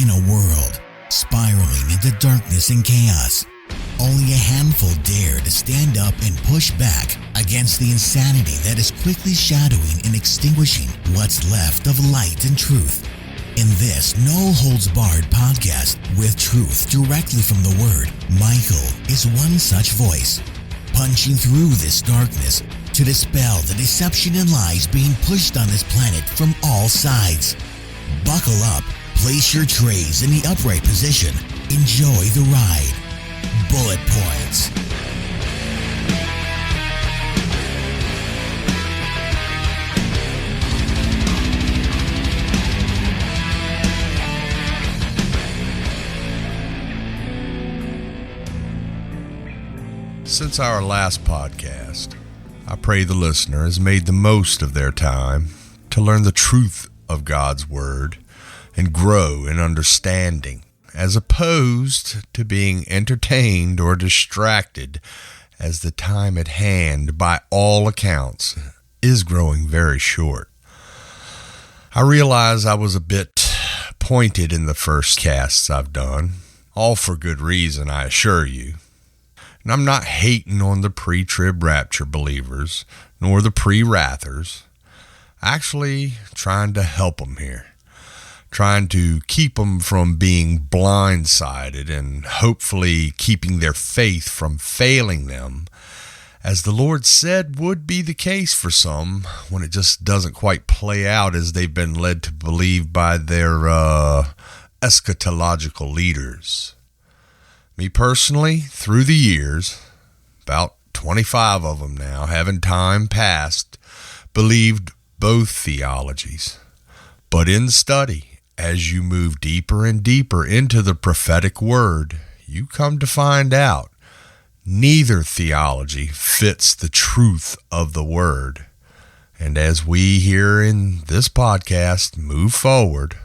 In a world spiraling into darkness and chaos, only a handful dare to stand up and push back against the insanity that is quickly shadowing and extinguishing what's left of light and truth. In this no-holds-barred podcast with truth directly from the Word, Michael is one such voice, punching through this darkness to dispel the deception and lies being pushed on this planet from all sides. Buckle up, place your trays in the upright position, enjoy the ride. Bullet Points. Since our last podcast, I pray the listener has made the most of their time to learn the truth of God's Word and grow in understanding, as opposed to being entertained or distracted, as the time at hand, by all accounts, is growing very short. I realize I was a bit pointed in the first casts I've done, all for good reason, I assure you. And I'm not hating on the pre-trib rapture believers, nor the pre-wrathers. Actually, trying to help them here. Trying to keep them from being blindsided and hopefully keeping their faith from failing them, as the Lord said would be the case for some when it just doesn't quite play out as they've been led to believe by their eschatological leaders. Me personally, through the years, about 25 of them now, having time passed, believed both theologies. But in study, as you move deeper and deeper into the prophetic word, you come to find out neither theology fits the truth of the word. And as we here in this podcast move forward,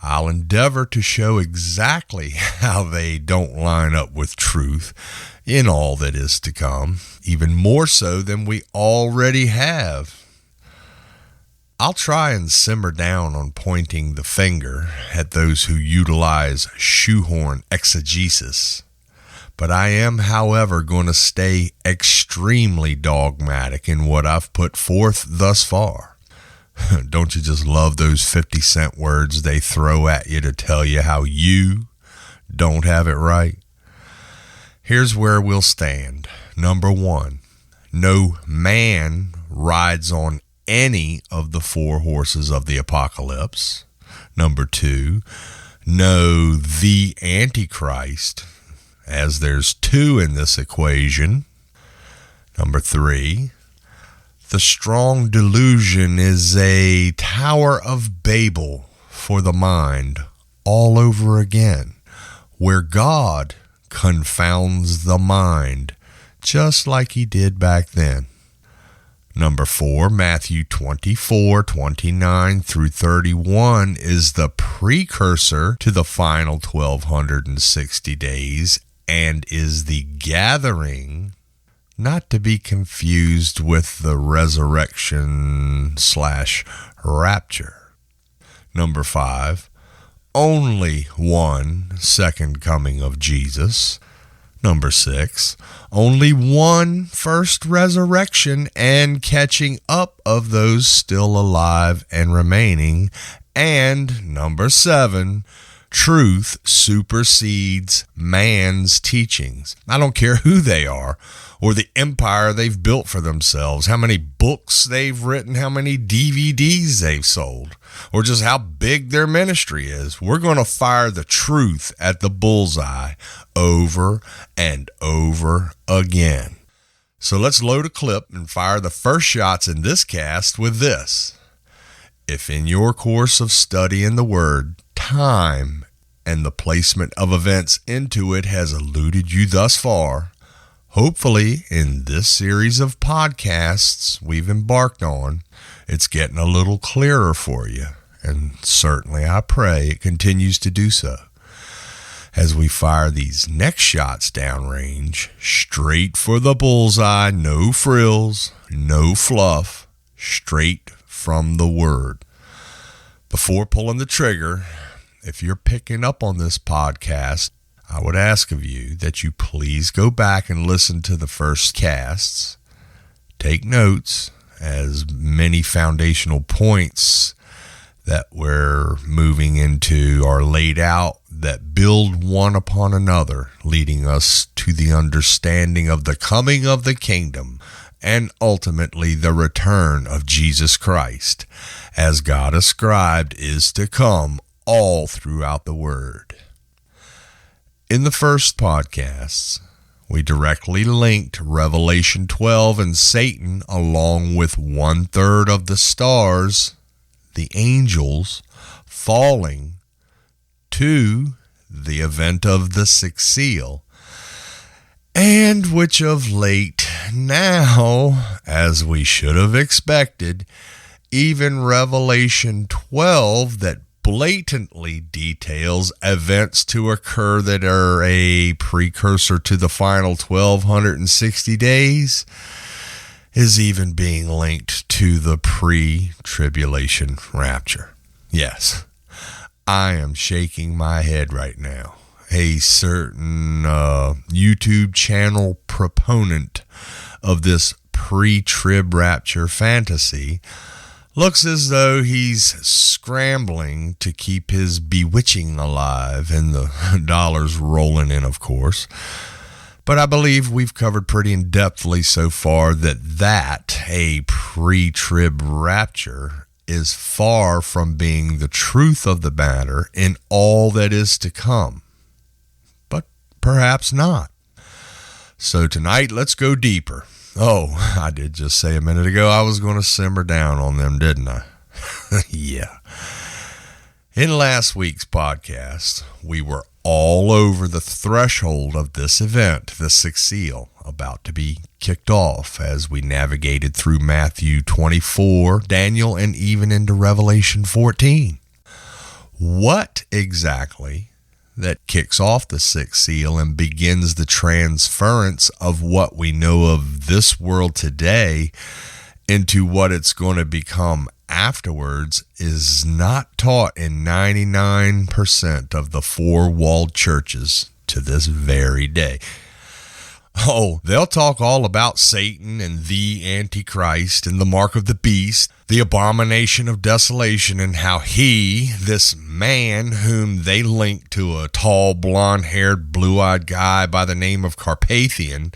I'll endeavor to show exactly how they don't line up with truth in all that is to come, even more so than we already have. I'll try and simmer down on pointing the finger at those who utilize shoehorn exegesis, but I am, however, going to stay extremely dogmatic in what I've put forth thus far. Don't you just love those 50-cent words they throw at you to tell you how you don't have it right? Here's where we'll stand. Number 1, no man rides on any of the 4 horses of the apocalypse. Number 2, no the Antichrist, as there's 2 in this equation. Number 3, the strong delusion is a Tower of Babel for the mind all over again, where God confounds the mind, just like he did back then. Number 4, Matthew 24:29 through 31 is the precursor to the final 1260 days and is the gathering, not to be confused with the resurrection/rapture. Number 5, only one second coming of Jesus. Number 6, only one first resurrection and catching up of those still alive and remaining. And number 7, truth supersedes man's teachings. I don't care who they are or the empire they've built for themselves, how many books they've written, how many DVDs they've sold, or just how big their ministry is. We're going to fire the truth at the bullseye over and over again. So let's load a clip and fire the first shots in this cast with this. If in your course of studying the word, time and the placement of events into it has eluded you thus far, hopefully in this series of podcasts we've embarked on, it's getting a little clearer for you. And certainly I pray it continues to do so. As we fire these next shots downrange, straight for the bullseye, no frills, no fluff, straight from the word. Before pulling the trigger, if you're picking up on this podcast, I would ask of you that you please go back and listen to the first casts. Take notes, as many foundational points that we're moving into are laid out that build one upon another, leading us to the understanding of the coming of the kingdom and ultimately the return of Jesus Christ, as God ascribed is to come all throughout the Word. In the first podcasts, we directly linked Revelation 12 and Satan along with 1/3 of the stars, the angels, falling to the event of the sixth seal, and which of late now, as we should have expected, even Revelation 12 that blatantly details events to occur that are a precursor to the final 1260 days is even being linked to the pre-tribulation rapture. Yes, I am shaking my head right now. A certain YouTube channel proponent of this pre-trib rapture fantasy looks as though he's scrambling to keep his bewitching alive and the dollars rolling in, of course. But I believe we've covered pretty in-depthly so far that a pre-trib rapture is far from being the truth of the matter in all that is to come. But perhaps not. So tonight, let's go deeper. Oh, I did just say a minute ago I was going to simmer down on them, didn't I? Yeah. In last week's podcast, we were all over the threshold of this event, the sixth seal, about to be kicked off as we navigated through Matthew 24, Daniel, and even into Revelation 14. What exactly that kicks off the sixth seal and begins the transference of what we know of this world today into what it's going to become afterwards is not taught in 99% of the four-walled churches to this very day. Oh, they'll talk all about Satan and the Antichrist and the mark of the beast, the abomination of desolation, and how he, this man whom they link to a tall, blonde-haired, blue-eyed guy by the name of Carpathian,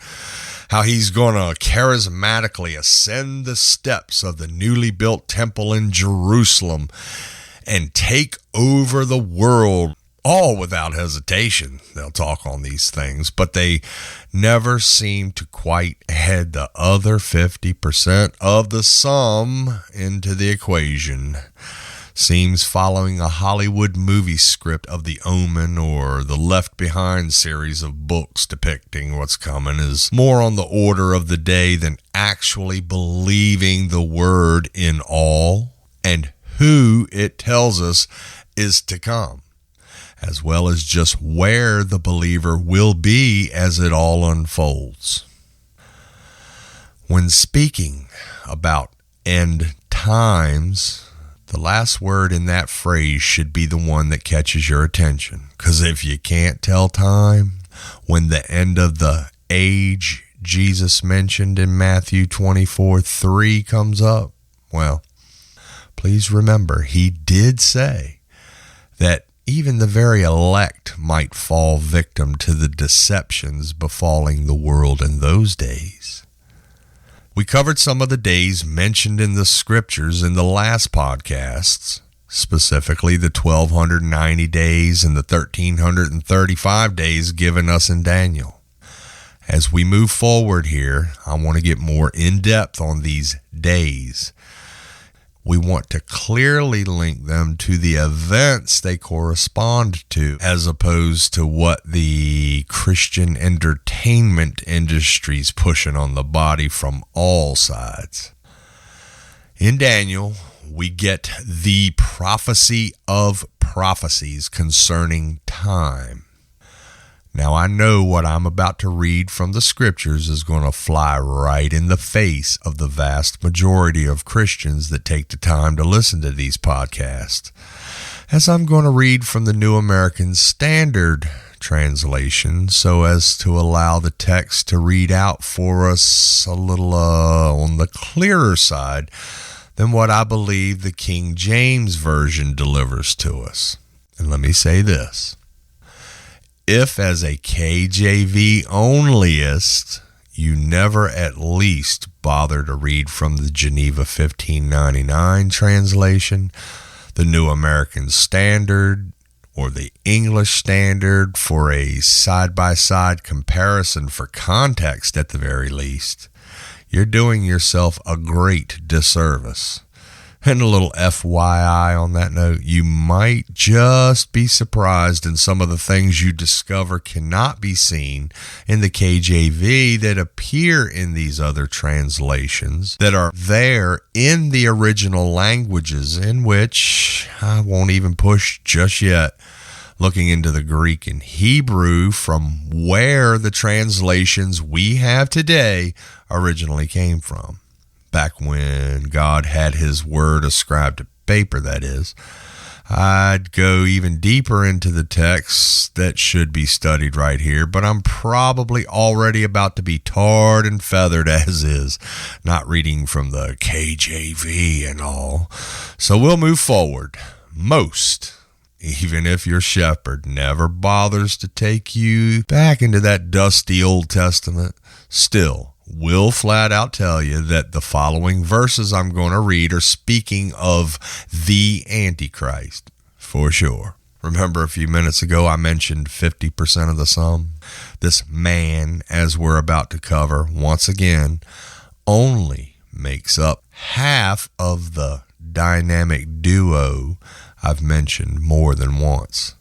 how he's going to charismatically ascend the steps of the newly built temple in Jerusalem and take over the world, all without hesitation. They'll talk on these things, but they never seem to quite head the other 50% of the sum into the equation. Seems following a Hollywood movie script of The Omen or the Left Behind series of books depicting what's coming is more on the order of the day than actually believing the word in all and who it tells us is to come, as well as just where the believer will be as it all unfolds. When speaking about end times, the last word in that phrase should be the one that catches your attention. Because if you can't tell time, when the end of the age Jesus mentioned in Matthew 24:3 comes up, well, please remember, he did say that even the very elect might fall victim to the deceptions befalling the world in those days. We covered some of the days mentioned in the scriptures in the last podcasts, specifically the 1290 days and the 1335 days given us in Daniel. As we move forward here, I want to get more in-depth on these days. We want to clearly link them to the events they correspond to, as opposed to what the Christian entertainment industry's pushing on the body from all sides. In Daniel, we get the prophecy of prophecies concerning time. Now, I know what I'm about to read from the scriptures is going to fly right in the face of the vast majority of Christians that take the time to listen to these podcasts. as I'm going to read from the New American Standard Translation so as to allow the text to read out for us a little on the clearer side than what I believe the King James Version delivers to us. And let me say this. If as a KJV onlyist, you never at least bother to read from the Geneva 1599 translation, the New American Standard, or the English Standard for a side-by-side comparison for context at the very least, you're doing yourself a great disservice. And a little FYI on that note, you might just be surprised in some of the things you discover cannot be seen in the KJV that appear in these other translations that are there in the original languages, in which I won't even push just yet, looking into the Greek and Hebrew from where the translations we have today originally came from. Back when God had his word ascribed to paper, that is. I'd go even deeper into the text that should be studied right here, but I'm probably already about to be tarred and feathered as is, not reading from the KJV and all. So we'll move forward. Most, even if your shepherd never bothers to take you back into that dusty Old Testament, still will flat out tell you that the following verses I'm going to read are speaking of the Antichrist, for sure. Remember a few minutes ago I mentioned 50% of the sum? This man, as we're about to cover, once again, only makes up half of the dynamic duo I've mentioned more than once.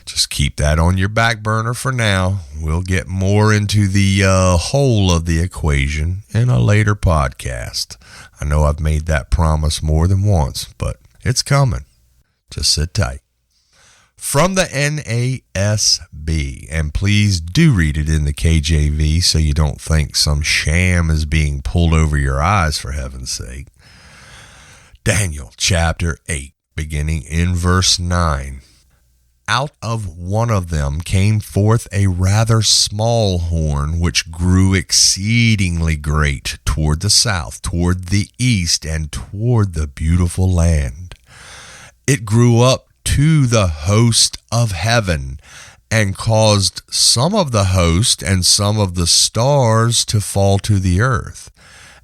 Just keep that on your back burner for now. We'll get more into the whole of the equation in a later podcast. I know I've made that promise more than once, but it's coming. Just sit tight. From the NASB, and please do read it in the KJV so you don't think some sham is being pulled over your eyes, for heaven's sake. Daniel chapter 8, beginning in verse 9. Out of one of them came forth a rather small horn, which grew exceedingly great toward the south, toward the east, and toward the beautiful land. It grew up to the host of heaven, and caused some of the host and some of the stars to fall to the earth,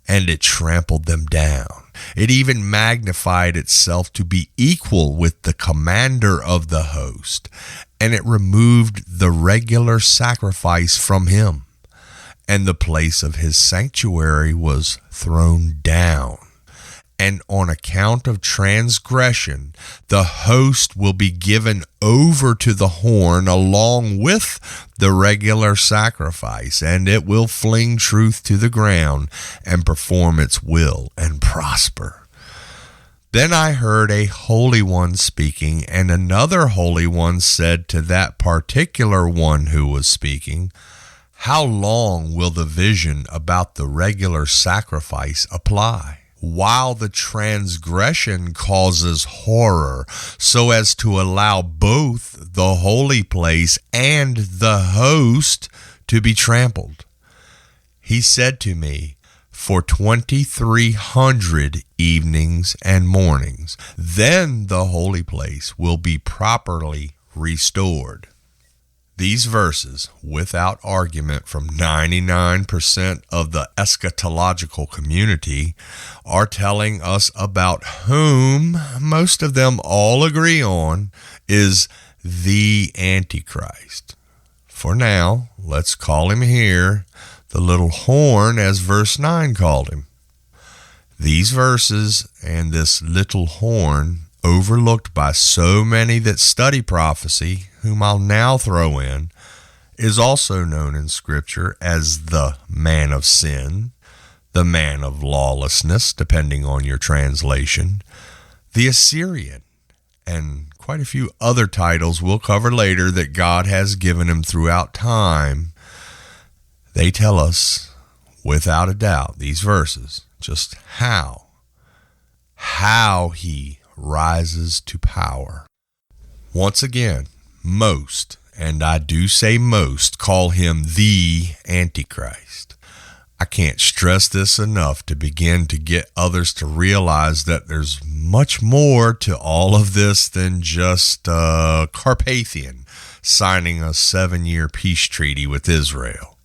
and it trampled them down. It even magnified itself to be equal with the commander of the host, and it removed the regular sacrifice from him, and the place of his sanctuary was thrown down. And on account of transgression, the host will be given over to the horn along with the regular sacrifice, and it will fling truth to the ground and perform its will and prosper. Then I heard a holy one speaking, and another holy one said to that particular one who was speaking, "How long will the vision about the regular sacrifice apply? While the transgression causes horror, so as to allow both the holy place and the host to be trampled." He said to me, "For 2,300 evenings and mornings, then the holy place will be properly restored." These verses, without argument from 99% of the eschatological community, are telling us about whom most of them all agree on is the Antichrist. For now, let's call him here the little horn, as verse 9 called him. These verses and this little horn, overlooked by so many that study prophecy, whom I'll now throw in, is also known in Scripture as the man of sin, the man of lawlessness, depending on your translation, the Assyrian, and quite a few other titles we'll cover later that God has given him throughout time. They tell us, without a doubt, these verses, just how he rises to power. Once again, most, and I do say most, call him the Antichrist. I can't stress this enough to begin to get others to realize that there's much more to all of this than just Carpathian signing a 7-year peace treaty with Israel.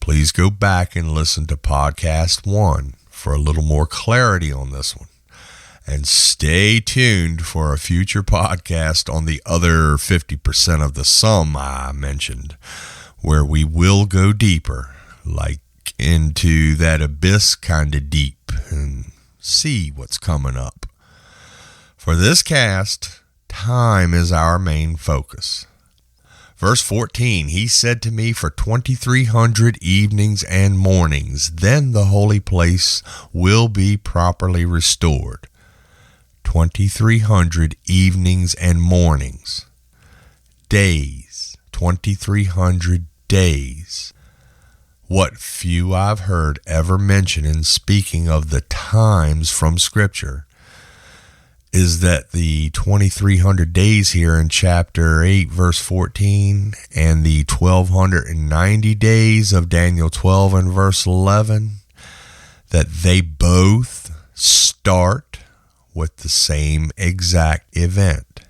Please go back and listen to podcast 1 for a little more clarity on this one. And stay tuned for a future podcast on the other 50% of the sum I mentioned, where we will go deeper, like into that abyss kind of deep, and see what's coming up. For this cast, time is our main focus. Verse 14, he said to me, for 2,300 evenings and mornings, then the holy place will be properly restored. 2,300 evenings and mornings. Days, 2,300 days. What few I've heard ever mention in speaking of the times from Scripture is that the 2,300 days here in chapter 8, verse 14, and the 1,290 days of Daniel 12 and verse 11, that they both start with the same exact event.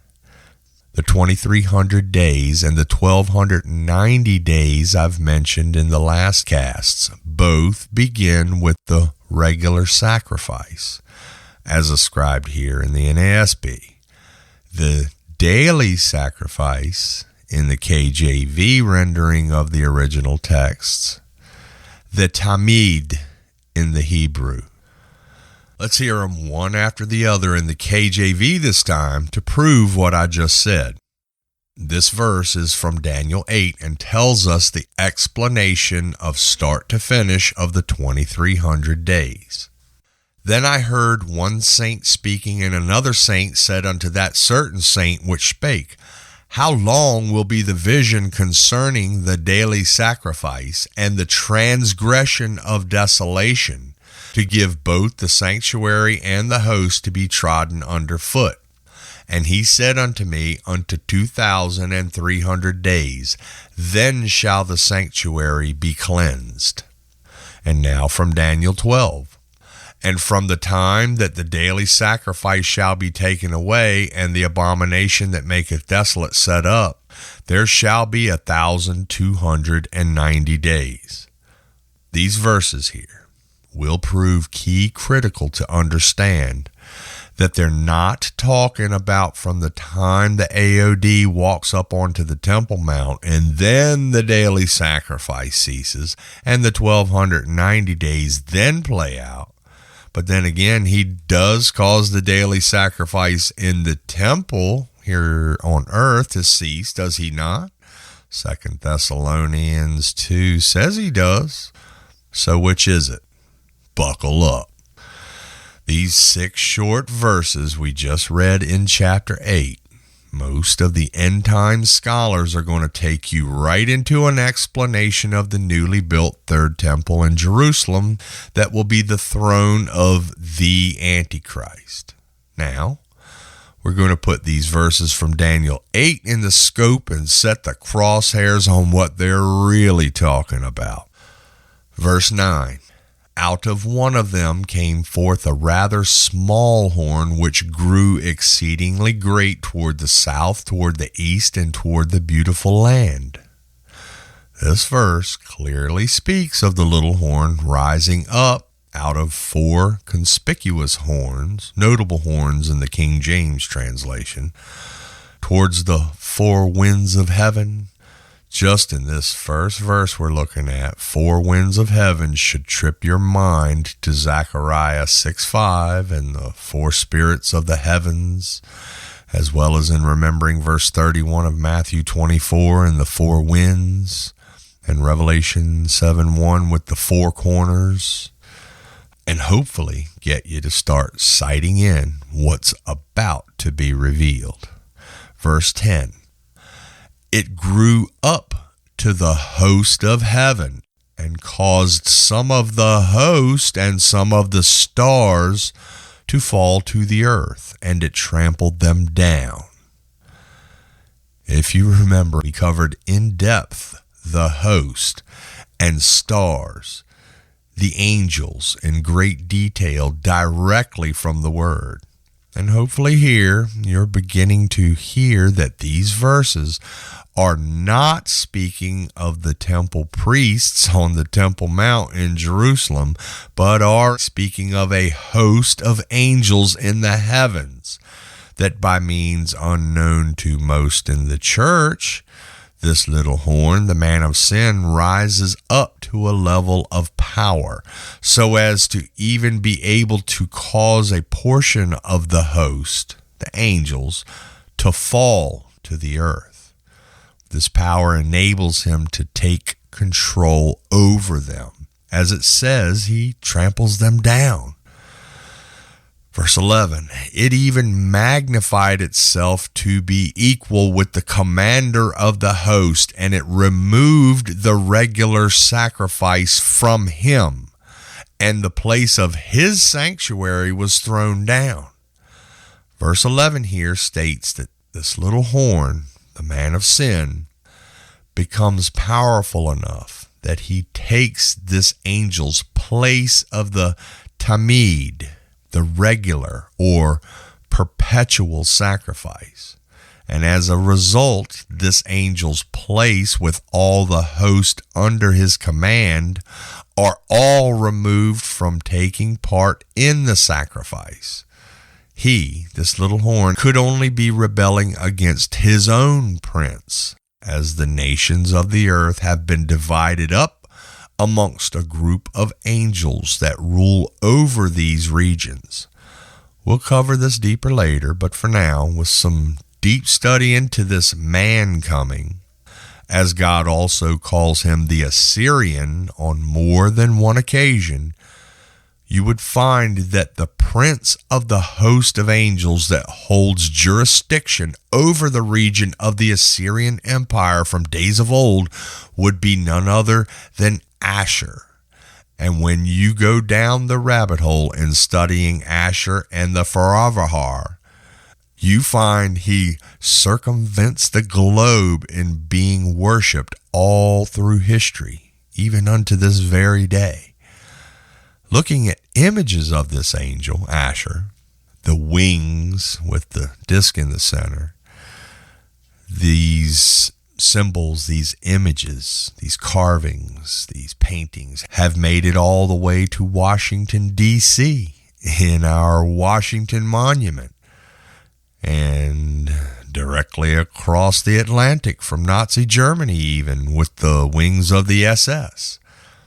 The 2,300 days and the 1,290 days I've mentioned in the last casts both begin with the regular sacrifice, as ascribed here in the NASB. The daily sacrifice in the KJV rendering of the original texts. The tamid in the Hebrew. Let's hear them one after the other in the KJV this time to prove what I just said. This verse is from Daniel 8 and tells us the explanation of start to finish of the 2,300 days. Then I heard one saint speaking, and another saint said unto that certain saint which spake, how long will be the vision concerning the daily sacrifice and the transgression of desolation, to give both the sanctuary and the host to be trodden under foot? And he said unto me, unto 2,300 days, then shall the sanctuary be cleansed. And now from Daniel 12. And from the time that the daily sacrifice shall be taken away, and the abomination that maketh desolate set up, there shall be 1,290 days. These verses here will prove key critical to understand that they're not talking about from the time the AOD walks up onto the Temple Mount and then the daily sacrifice ceases and the 1,290 days then play out. But then again, he does cause the daily sacrifice in the temple here on earth to cease, does he not? 2 Thessalonians 2 says he does. So which is it? Buckle up. These 6 short verses we just read in chapter 8, most of the end time scholars are going to take you right into an explanation of the newly built third temple in Jerusalem that will be the throne of the Antichrist. Now, we're going to put these verses from Daniel 8 in the scope and set the crosshairs on what they're really talking about. Verse 9. Out of one of them came forth a rather small horn, which grew exceedingly great toward the south, toward the east, and toward the beautiful land. This verse clearly speaks of the little horn rising up out of 4 conspicuous horns, notable horns in the King James translation, towards the 4 winds of heaven. Just in this first verse we're looking at, 4 winds of heaven should trip your mind to Zechariah 6:5 and the 4 spirits of the heavens, as well as in remembering verse 31 of Matthew 24 and the 4 winds, and Revelation 7:1 with the 4 corners, and hopefully get you to start sighting in what's about to be revealed. Verse 10. It grew up to the host of heaven and caused some of the host and some of the stars to fall to the earth, and it trampled them down. If you remember, we covered in depth the host and stars, the angels in great detail directly from the Word. And hopefully here you're beginning to hear that these verses are not speaking of the temple priests on the Temple Mount in Jerusalem, but are speaking of a host of angels in the heavens, that by means unknown to most in the church, this little horn, the man of sin, rises up to a level of power so as to even be able to cause a portion of the host, the angels, to fall to the earth. This power enables him to take control over them. As it says, he tramples them down. Verse 11, it even magnified itself to be equal with the commander of the host, and it removed the regular sacrifice from him, and the place of his sanctuary was thrown down. Verse 11 here states that this little horn, the man of sin, becomes powerful enough that he takes this angel's place of the tamid, the regular or perpetual sacrifice. And as a result, this angel's place with all the host under his command are all removed from taking part in the sacrifice. He, this little horn, could only be rebelling against his own prince, as the nations of the earth have been divided up amongst a group of angels that rule over these regions. We'll cover this deeper later, but for now, with some deep study into this man coming, as God also calls him the Assyrian on more than one occasion, you would find that the prince of the host of angels that holds jurisdiction over the region of the Assyrian Empire from days of old would be none other than Asher. And when you go down the rabbit hole in studying Asher and the Faravahar, you find he circumvents the globe in being worshipped all through history, even unto this very day. Looking at images of this angel, Asher, the wings with the disc in the center, these symbols, these images, these carvings, these paintings have made it all the way to Washington, D.C. in our Washington Monument, and directly across the Atlantic from Nazi Germany, even with the wings of the SS.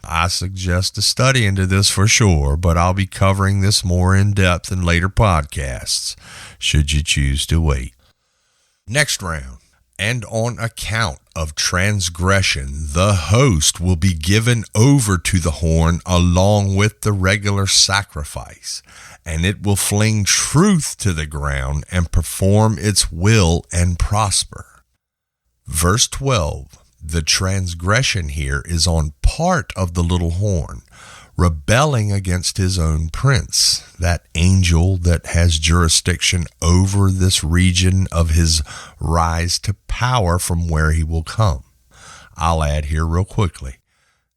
I suggest a study into this for sure, but I'll be covering this more in depth in later podcasts, should you choose to wait. Next round. And on account of transgression, the host will be given over to the horn along with the regular sacrifice, and it will fling truth to the ground and perform its will and prosper. Verse 12, the transgression here is on part of the little horn, rebelling against his own prince, that angel that has jurisdiction over this region of his rise to power from where he will come. I'll add here real quickly,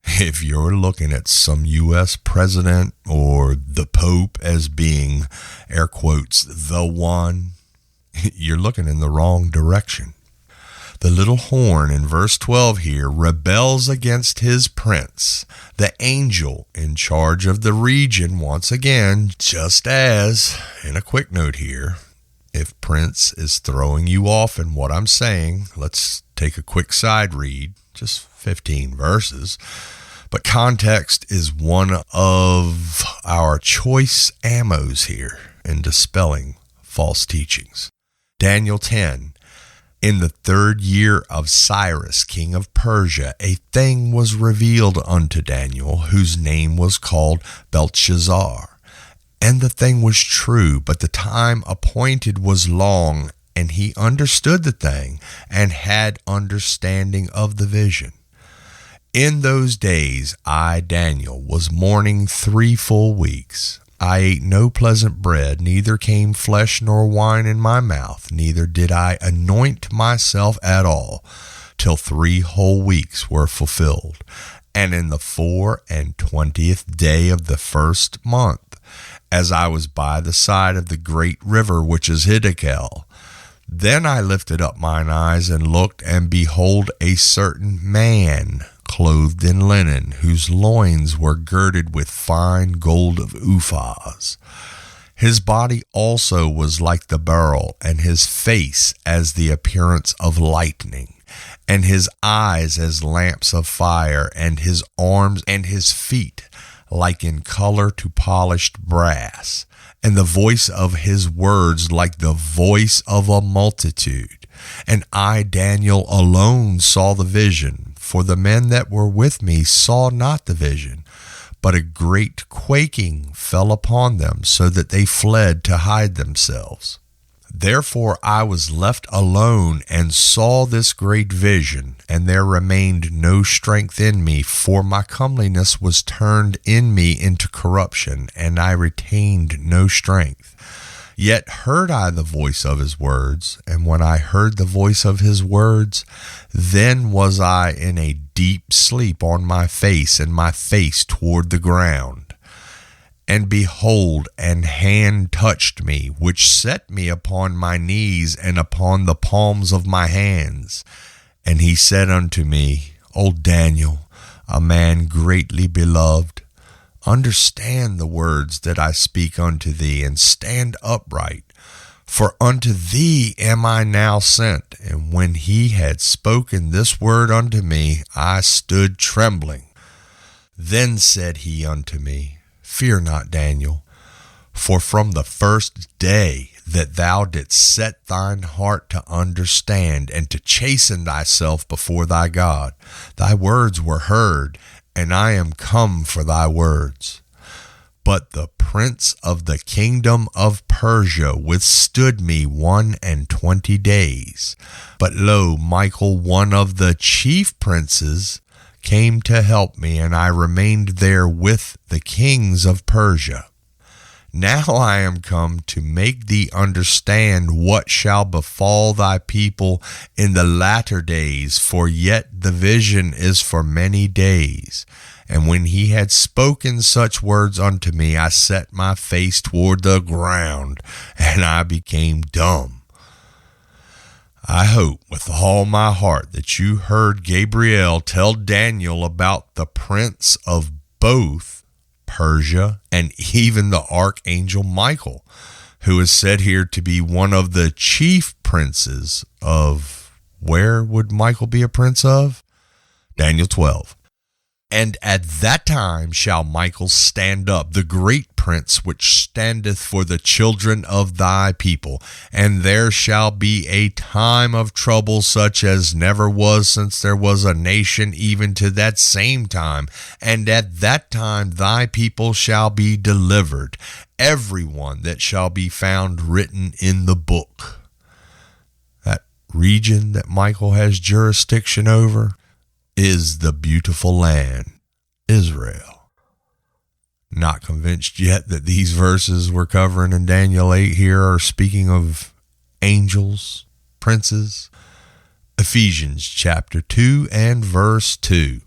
if you're looking at some U.S. president or the Pope as being, air quotes, the one, you're looking in the wrong direction. The little horn in verse 12 here rebels against his prince, the angel in charge of the region once again, just as, in a quick note here, if Prince is throwing you off in what I'm saying, let's take a quick side read, just 15 verses. But context is one of our choice ammos here in dispelling false teachings. Daniel 10. In the 3rd year of Cyrus, king of Persia, a thing was revealed unto Daniel, whose name was called Belteshazzar. And the thing was true, but the time appointed was long, and he understood the thing, and had understanding of the vision. In those days I, Daniel, was mourning 3 full weeks. I ate no pleasant bread, neither came flesh nor wine in my mouth, neither did I anoint myself at all, till 3 whole weeks were fulfilled. And in the 24th day of the first month, as I was by the side of the great river which is Hiddekel, then I lifted up mine eyes and looked, and behold, a certain man, clothed in linen, whose loins were girded with fine gold of Uphaz. His body also was like the beryl, and his face as the appearance of lightning, and his eyes as lamps of fire, and his arms and his feet like in color to polished brass, and the voice of his words like the voice of a multitude. And I, Daniel, alone saw the vision, for the men that were with me saw not the vision, but a great quaking fell upon them, so that they fled to hide themselves. Therefore I was left alone and saw this great vision, and there remained no strength in me, for my comeliness was turned in me into corruption, and I retained no strength. Yet heard I the voice of his words, and when I heard the voice of his words, then was I in a deep sleep on my face, and my face toward the ground. And behold, an hand touched me, which set me upon my knees and upon the palms of my hands. And he said unto me, O Daniel, a man greatly beloved, understand the words that I speak unto thee, and stand upright. For unto thee am I now sent. And when he had spoken this word unto me, I stood trembling. Then said he unto me, Fear not, Daniel, for from the first day that thou didst set thine heart to understand and to chasten thyself before thy God, thy words were heard, and I am come for thy words. But the prince of the kingdom of Persia withstood me 21 days. But lo, Michael, one of the chief princes, came to help me, and I remained there with the kings of Persia. Now I am come to make thee understand what shall befall thy people in the latter days, for yet the vision is for many days. And when he had spoken such words unto me, I set my face toward the ground, and I became dumb. I hope with all my heart that you heard Gabriel tell Daniel about the prince of both Persia and even the archangel Michael, who is said here to be one of the chief princes of, where would Michael be a prince of? Daniel 12. And at that time shall Michael stand up, the great prince which standeth for the children of thy people. And there shall be a time of trouble such as never was since there was a nation, even to that same time. And at that time thy people shall be delivered, every one that shall be found written in the book. That region that Michael has jurisdiction over is the beautiful land, Israel. Not convinced yet that these verses we're covering in Daniel 8 here are speaking of angels, princes. Ephesians chapter 2 and verse 2.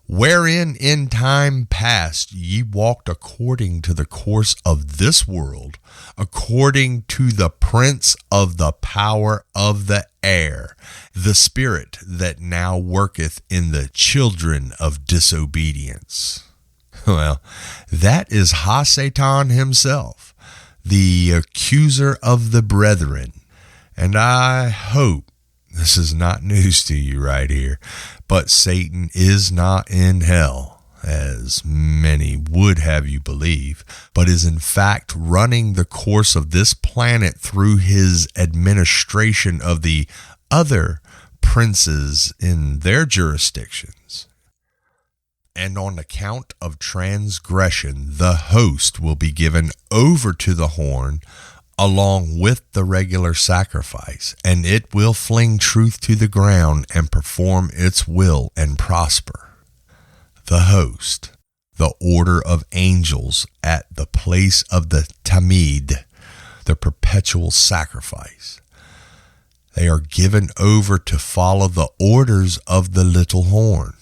Wherein in time past ye walked according to the course of this world, according to the prince of the power of the air, the spirit that now worketh in the children of disobedience. Well, that is Ha-Satan himself, the accuser of the brethren. And I hope this is not news to you right here, but Satan is not in hell, as many would have you believe, but is in fact running the course of this planet through his administration of the other princes in their jurisdictions. And on account of transgression, the host will be given over to the horn, along with the regular sacrifice, and it will fling truth to the ground and perform its will and prosper. The host the order of angels at the place of the tamid, the perpetual sacrifice. They are given over to follow the orders of the little horn.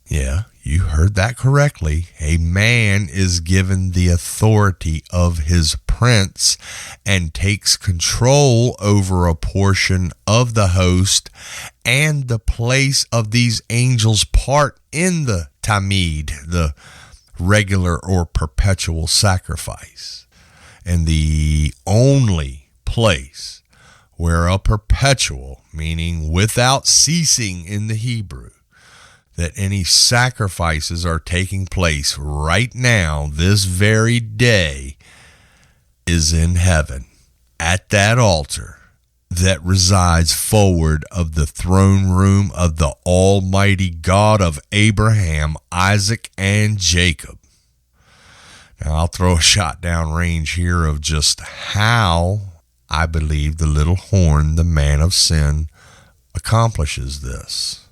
Yeah, you heard that correctly. A man is given the authority of his prince and takes control over a portion of the host and the place of these angels' part in the tamid, the regular or perpetual sacrifice. And the only place where a perpetual, meaning without ceasing in the Hebrew, that any sacrifices are taking place right now, this very day, is in heaven, at that altar that resides forward of the throne room of the Almighty God of Abraham, Isaac, and Jacob. Now, I'll throw a shot down range here of just how I believe the little horn, the man of sin, accomplishes this.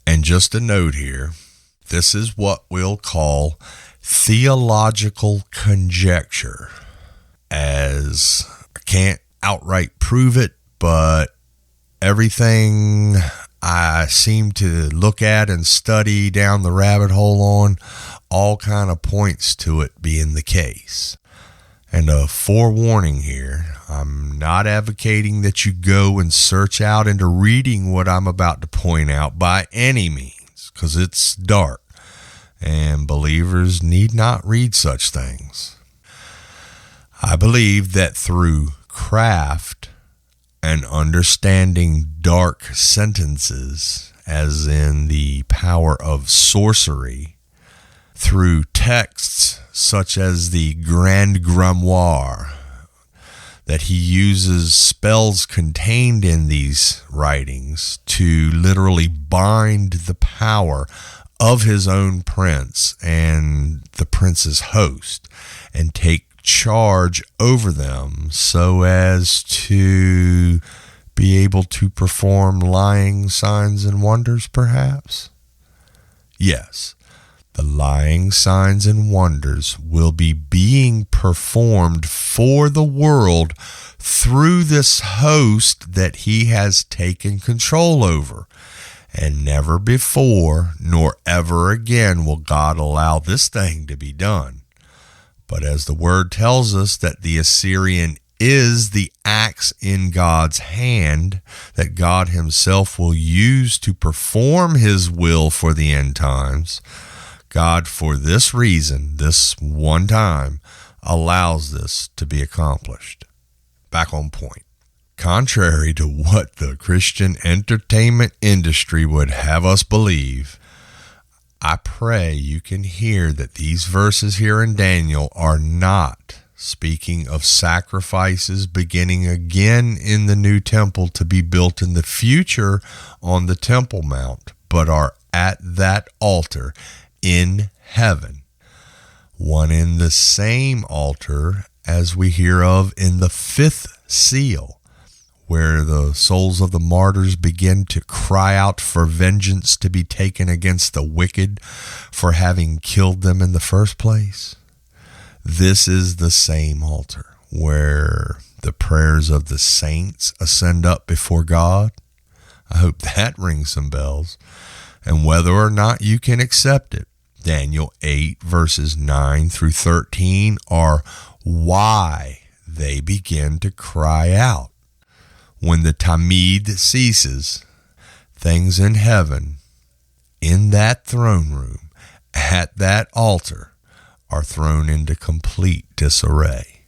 And just a note here, this is what we'll call theological conjecture, as I can't outright prove it, but everything I seem to look at and study down the rabbit hole on all kind of points to it being the case. And a forewarning here, I'm not advocating that you go and search out into reading what I'm about to point out by any means, because it's dark, and believers need not read such things. I believe that through craft and understanding dark sentences, as in the power of sorcery, through texts such as the Grand Grimoire, that he uses spells contained in these writings to literally bind the power of his own prince and the prince's host and take charge over them so as to be able to perform lying signs and wonders, perhaps? Yes. The lying signs and wonders will be being performed for the world through this host that he has taken control over. And never before nor ever again will God allow this thing to be done. But as the word tells us that the Assyrian is the axe in God's hand that God himself will use to perform his will for the end times, God, for this reason, this one time, allows this to be accomplished. Back on point. Contrary to what the Christian entertainment industry would have us believe, I pray you can hear that these verses here in Daniel are not speaking of sacrifices beginning again in the new temple to be built in the future on the Temple Mount, but are at that altar in heaven, one in the same altar as we hear of in the fifth seal, where the souls of the martyrs begin to cry out for vengeance to be taken against the wicked for having killed them in the first place. This is the same altar where the prayers of the saints ascend up before God. I hope that rings some bells. And whether or not you can accept it, Daniel 8 verses 9 through 13 are why they begin to cry out. When the tamid ceases, things in heaven, in that throne room, at that altar, are thrown into complete disarray.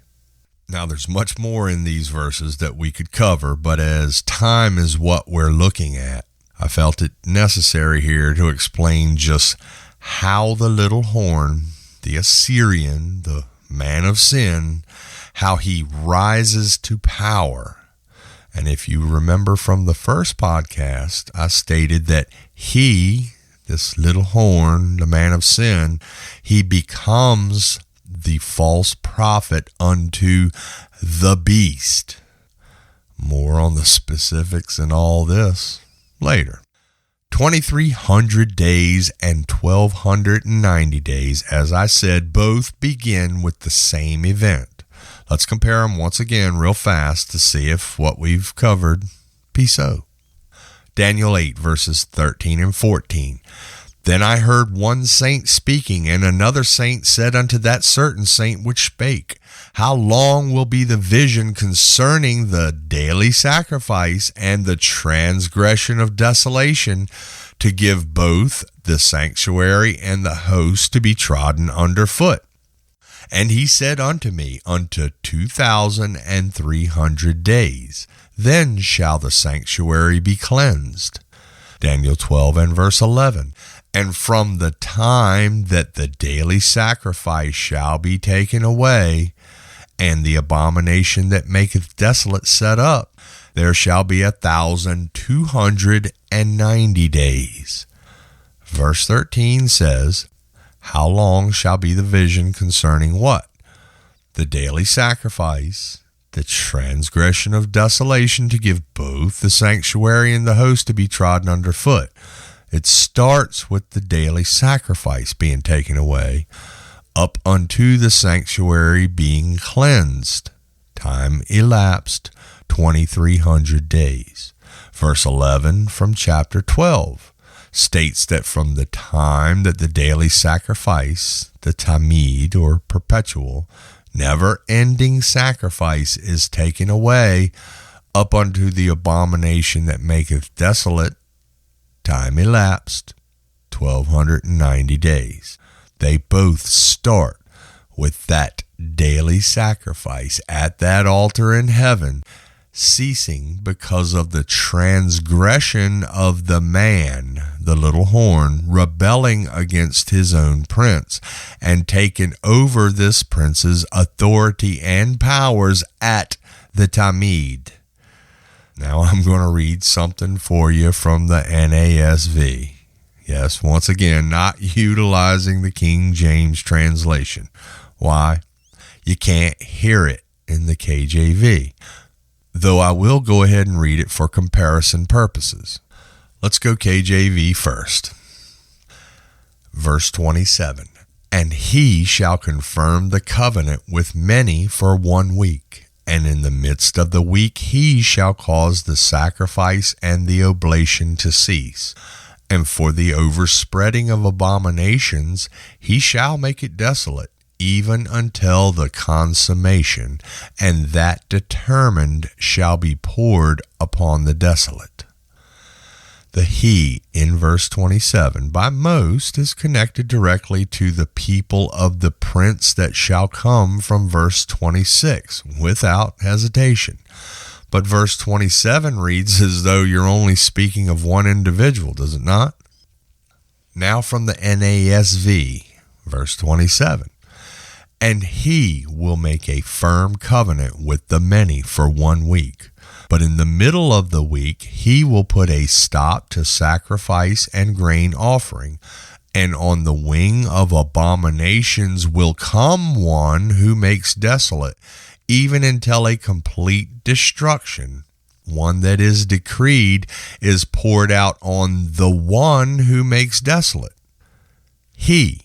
Now, there's much more in these verses that we could cover, but as time is what we're looking at, I felt it necessary here to explain just how the little horn, the Assyrian, the man of sin, how he rises to power. And if you remember from the first podcast, I stated that he, this little horn, the man of sin, he becomes the false prophet unto the beast. More on the specifics and all this later. 2,300 days and 1,290 days, as I said, both begin with the same event. Let's compare them once again real fast to see if what we've covered be so. Daniel 8, verses 13 and 14. Then I heard one saint speaking, and another saint said unto that certain saint which spake, How long will be the vision concerning the daily sacrifice and the transgression of desolation, to give both the sanctuary and the host to be trodden under foot? And he said unto me, Unto 2,300 days, then shall the sanctuary be cleansed. Daniel 12 and verse 11. And from the time that the daily sacrifice shall be taken away, and the abomination that maketh desolate set up, there shall be 1,290 days. Verse 13 says, How long shall be the vision concerning what? The daily sacrifice, the transgression of desolation, to give both the sanctuary and the host to be trodden under foot. It starts with the daily sacrifice being taken away, up unto the sanctuary being cleansed. Time elapsed 2,300 days. Verse 11 from chapter 12 states that from the time that the daily sacrifice, the tamid or perpetual, never-ending sacrifice is taken away, up unto the abomination that maketh desolate, time elapsed 1,290 days. They both start with that daily sacrifice at that altar in heaven, ceasing because of the transgression of the man, the little horn, rebelling against his own prince, and taking over this prince's authority and powers at the Tamid. Now I'm going to read something for you from the NASV. Yes, once again, not utilizing the King James translation. Why? You can't hear it in the KJV. Though I will go ahead and read it for comparison purposes. Let's go KJV first. Verse 27. And he shall confirm the covenant with many for 1 week. And in the midst of the week he shall cause the sacrifice and the oblation to cease. And for the overspreading of abominations he shall make it desolate, even until the consummation, and that determined shall be poured upon the desolate. The he in verse 27 by most is connected directly to the people of the prince that shall come from verse 26 without hesitation. But verse 27 reads as though you're only speaking of one individual, does it not? Now from the NASV, verse 27. And he will make a firm covenant with the many for 1 week. But in the middle of the week, he will put a stop to sacrifice and grain offering. And on the wing of abominations will come one who makes desolate, even until a complete destruction, one that is decreed, is poured out on the one who makes desolate. He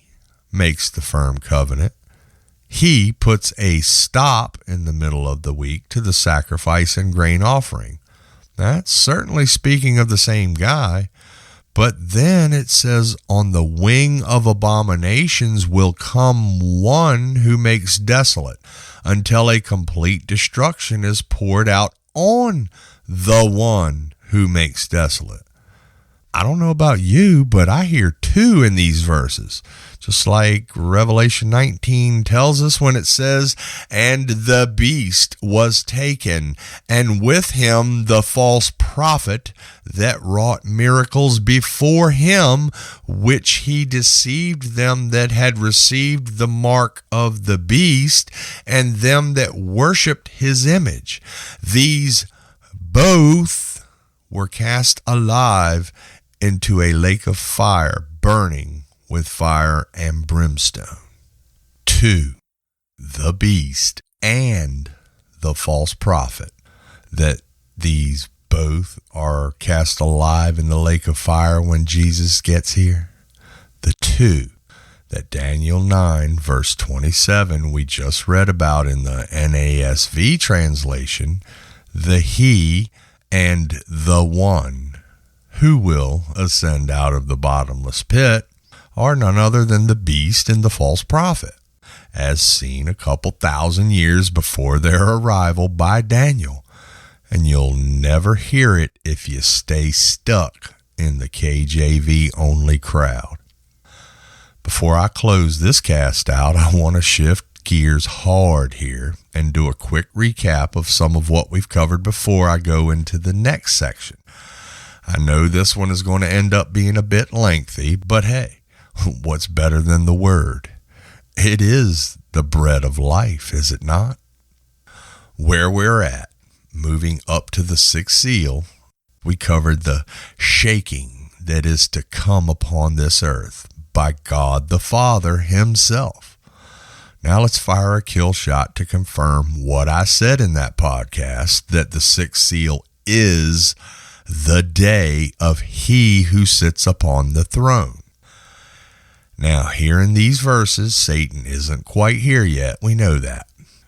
makes the firm covenant. He puts a stop in the middle of the week to the sacrifice and grain offering. That's certainly speaking of the same guy. But then it says, on the wing of abominations will come one who makes desolate, until a complete destruction is poured out on the one who makes desolate. I don't know about you, but I hear two in these verses. Just like Revelation 19 tells us when it says, and the beast was taken, and with him the false prophet that wrought miracles before him, which he deceived them that had received the mark of the beast, and them that worshipped his image. These both were cast alive into a lake of fire, burning with fire and brimstone. 2. The beast and the false prophet, that these both are cast alive in the lake of fire when Jesus gets here? The two that Daniel 9 verse 27 we just read about in the NASV translation, the he and the one who will ascend out of the bottomless pit are none other than the beast and the false prophet, as seen a couple thousand years before their arrival by Daniel. And you'll never hear it if you stay stuck in the KJV only crowd. Before I close this cast out, I want to shift gears hard here and do a quick recap of some of what we've covered before I go into the next section. I know this one is going to end up being a bit lengthy, but hey, what's better than the word? It is the bread of life, is it not? Where we're at, moving up to the sixth seal, we covered the shaking that is to come upon this earth by God the Father himself. Now let's fire a kill shot to confirm what I said in that podcast, that the sixth seal is the day of he who sits upon the throne. Now, here in these verses, Satan isn't quite here yet. We know that.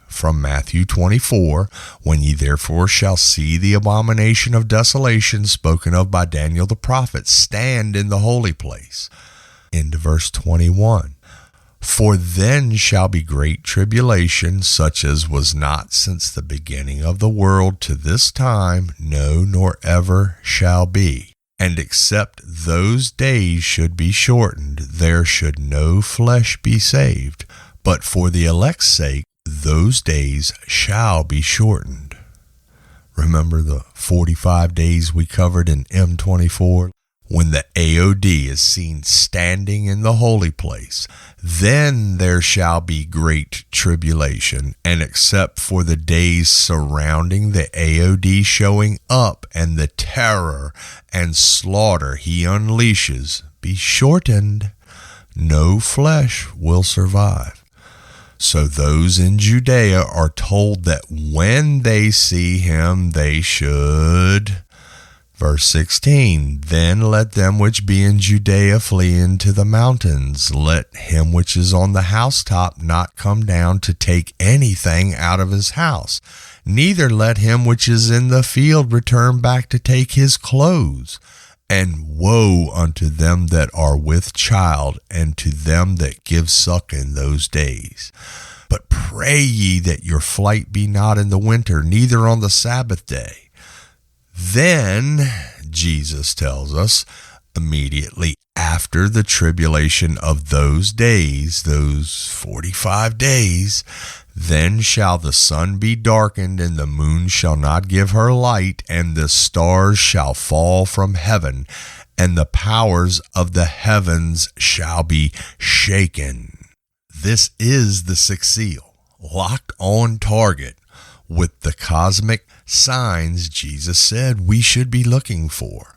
From Matthew 24, when ye therefore shall see the abomination of desolation spoken of by Daniel the prophet stand in the holy place. Into verse 21. For then shall be great tribulation, such as was not since the beginning of the world to this time, no, nor ever shall be. And except those days should be shortened, there should no flesh be saved. But for the elect's sake, those days shall be shortened. Remember the 45 days we covered in M24? When the AOD is seen standing in the holy place, then there shall be great tribulation, and except for the days surrounding the AOD showing up and the terror and slaughter he unleashes be shortened, no flesh will survive. So those in Judea are told that when they see him, they should... Verse 16, then let them which be in Judea flee into the mountains. Let him which is on the housetop not come down to take anything out of his house. Neither let him which is in the field return back to take his clothes. And woe unto them that are with child, and to them that give suck in those days. But pray ye that your flight be not in the winter, neither on the Sabbath day. Then, Jesus tells us, immediately after the tribulation of those days, those 45 days, then shall the sun be darkened, and the moon shall not give her light, and the stars shall fall from heaven, and the powers of the heavens shall be shaken. This is the sixth seal, locked on target with the cosmic signs Jesus said we should be looking for.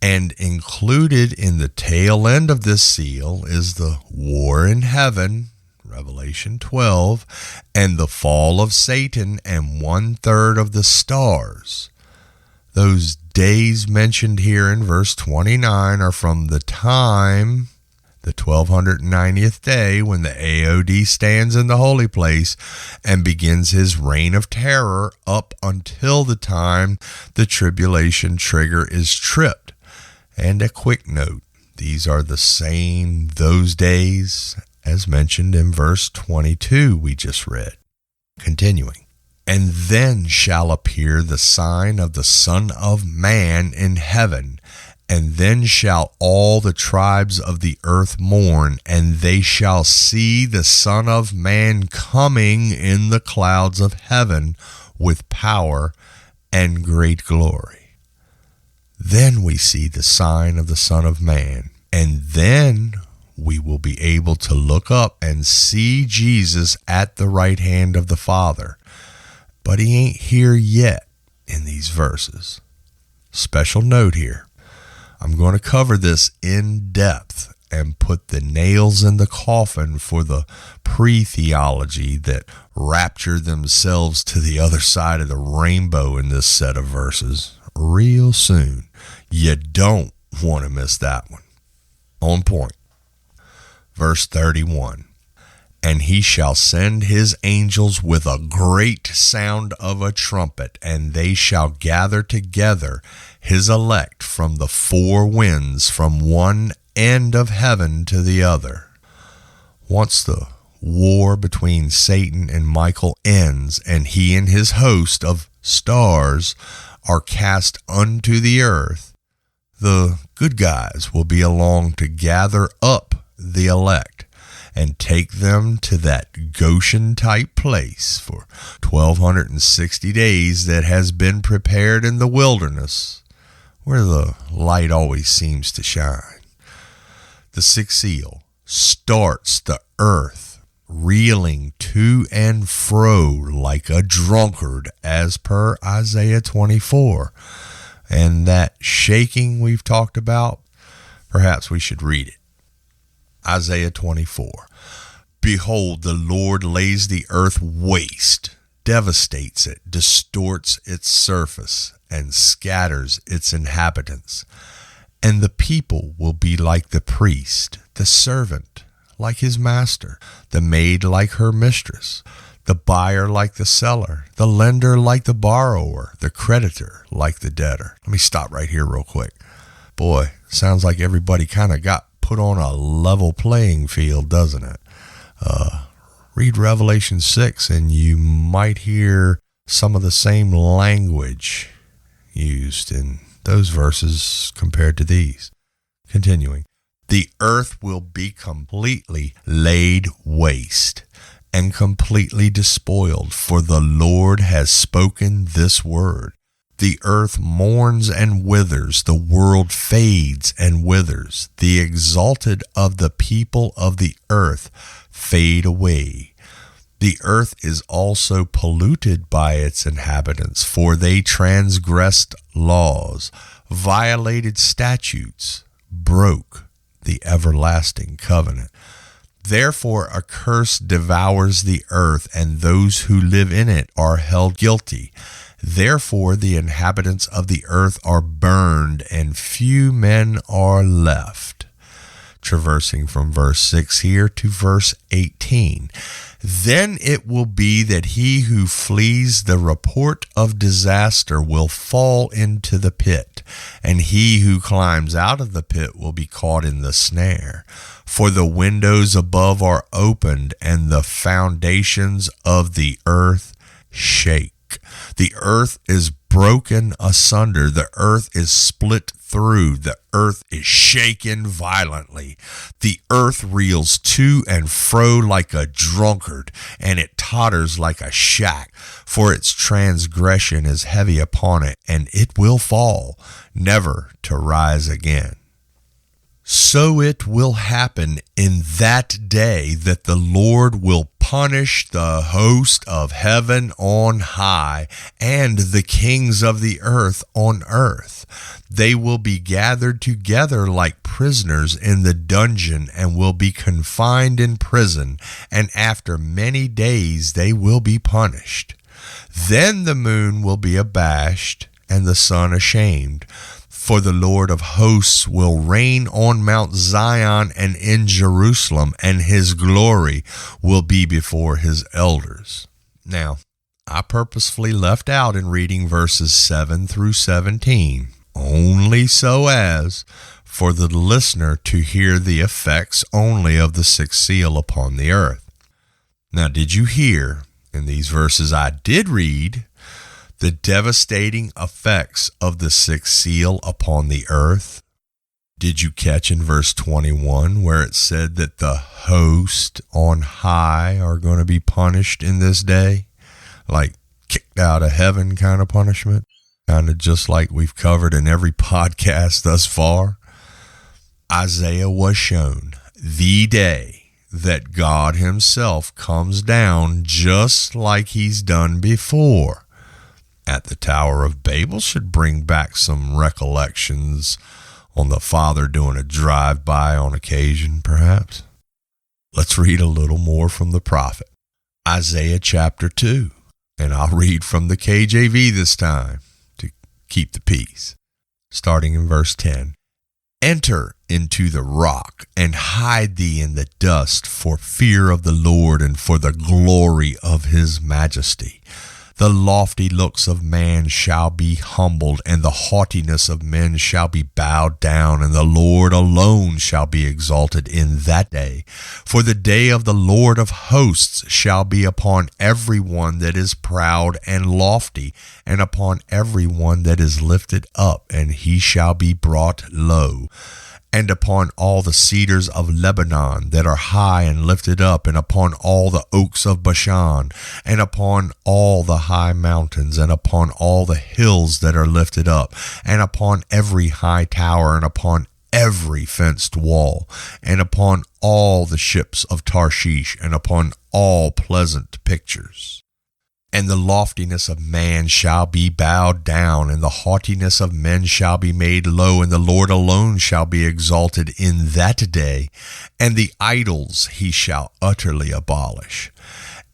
And included in the tail end of this seal is the war in heaven, Revelation 12, and the fall of Satan and 1/3 of the stars. Those days mentioned here in verse 29 are from the time, the 1290th day, when the AOD stands in the holy place and begins his reign of terror up until the time the tribulation trigger is tripped. And a quick note, these are the same those days as mentioned in verse 22 we just read. Continuing. And then shall appear the sign of the Son of Man in heaven, and then shall all the tribes of the earth mourn, and they shall see the Son of Man coming in the clouds of heaven with power and great glory. Then we see the sign of the Son of Man, and then we will be able to look up and see Jesus at the right hand of the Father. But he ain't here yet in these verses. Special note here. I'm going to cover this in depth and put the nails in the coffin for the pre-theology that rapture themselves to the other side of the rainbow in this set of verses, real soon. You don't want to miss that one. On point. Verse 31. And he shall send his angels with a great sound of a trumpet, and they shall gather together his elect from the four winds, from one end of heaven to the other. Once the war between Satan and Michael ends, and he and his host of stars are cast unto the earth, the good guys will be along to gather up the elect and take them to that Goshen-type place for 1,260 days that has been prepared in the wilderness, where the light always seems to shine. The sixth seal starts the earth reeling to and fro like a drunkard, as per Isaiah 24. And that shaking we've talked about, perhaps we should read it. Isaiah 24. Behold, the Lord lays the earth waste, devastates it, distorts its surface, and scatters its inhabitants. And the people will be like the priest, the servant like his master, the maid like her mistress, the buyer like the seller, the lender like the borrower, the creditor like the debtor. Let me stop right here real quick. Boy, sounds like everybody kind of got put on a level playing field, doesn't it? Read Revelation 6 and you might hear some of the same language used in those verses compared to these. Continuing. The earth will be completely laid waste and completely despoiled, for the Lord has spoken this word. The earth mourns and withers, the world fades and withers. The exalted of the people of the earth fade away. The earth is also polluted by its inhabitants, for they transgressed laws, violated statutes, broke the everlasting covenant. Therefore a curse devours the earth, and those who live in it are held guilty. Therefore the inhabitants of the earth are burned, and few men are left. Traversing from verse 6 here to verse 18. Then it will be that he who flees the report of disaster will fall into the pit, and he who climbs out of the pit will be caught in the snare. For the windows above are opened, and the foundations of the earth shake. The earth is broken asunder. The earth is split through. The earth is shaken violently. The earth reels to and fro like a drunkard, and it totters like a shack. For its transgression is heavy upon it, and it will fall, never to rise again. So it will happen in that day that the Lord will punish the host of heaven on high and the kings of the earth on earth. They will be gathered together like prisoners in the dungeon and will be confined in prison, and after many days they will be punished. Then the moon will be abashed and the sun ashamed. For the Lord of hosts will reign on Mount Zion and in Jerusalem, and his glory will be before his elders. Now, I purposefully left out in reading verses 7 through 17, only so as for the listener to hear the effects only of the sixth seal upon the earth. Now, did you hear in these verses I did read the devastating effects of the sixth seal upon the earth? Did you catch in verse 21 where it said that the host on high are going to be punished in this day? Like kicked out of heaven kind of punishment? Kind of just like we've covered in every podcast thus far. Isaiah was shown the day that God himself comes down just like he's done before. At the Tower of Babel should bring back some recollections on the Father doing a drive-by on occasion, perhaps. Let's read a little more from the prophet. Isaiah chapter 2, and I'll read from the KJV this time to keep the peace. Starting in verse 10. Enter into the rock, and hide thee in the dust, for fear of the Lord and for the glory of his majesty. The lofty looks of man shall be humbled, and the haughtiness of men shall be bowed down, and the Lord alone shall be exalted in that day. For the day of the Lord of hosts shall be upon every one that is proud and lofty, and upon every one that is lifted up, and he shall be brought low. And upon all the cedars of Lebanon that are high and lifted up, and upon all the oaks of Bashan, and upon all the high mountains, and upon all the hills that are lifted up, and upon every high tower, and upon every fenced wall, and upon all the ships of Tarshish, and upon all pleasant pictures. And the loftiness of man shall be bowed down, and the haughtiness of men shall be made low, and the Lord alone shall be exalted in that day. And the idols he shall utterly abolish.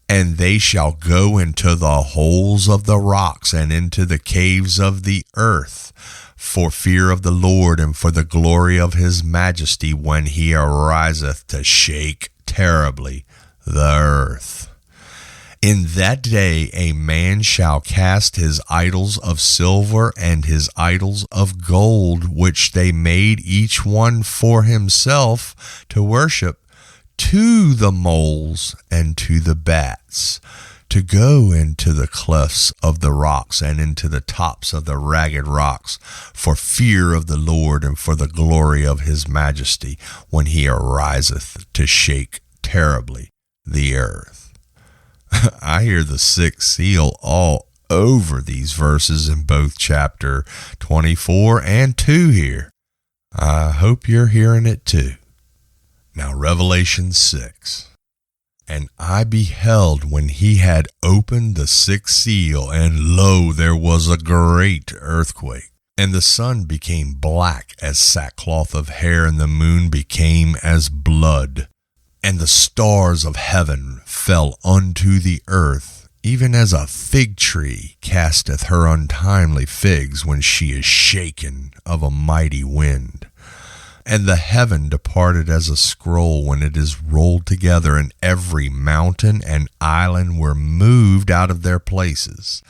And they shall go into the holes of the rocks, and into the caves of the earth, for fear of the Lord and for the glory of his majesty, when he ariseth to shake terribly the earth. In that day a man shall cast his idols of silver and his idols of gold, which they made each one for himself to worship, to the moles and to the bats, to go into the clefts of the rocks and into the tops of the ragged rocks, for fear of the Lord and for the glory of his majesty, when he ariseth to shake terribly the earth. I hear the sixth seal all over these verses in both chapter 24 and 2 here. I hope you're hearing it too. Now, Revelation 6. And I beheld when he had opened the sixth seal, and lo, there was a great earthquake. And the sun became black as sackcloth of hair, and the moon became as blood. And the stars of heaven fell unto the earth, even as a fig tree casteth her untimely figs when she is shaken of a mighty wind. And the heaven departed as a scroll when it is rolled together, and every mountain and island were moved out of their places.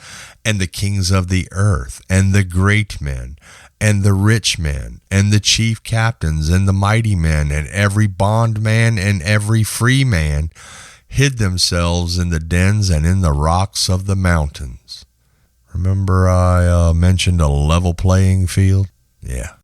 And the kings of the earth, and the great men, and the rich men, and the chief captains, and the mighty men, and every bondman and every free man, hid themselves in the dens and in the rocks of the mountains. Remember I mentioned a level playing field? Yeah.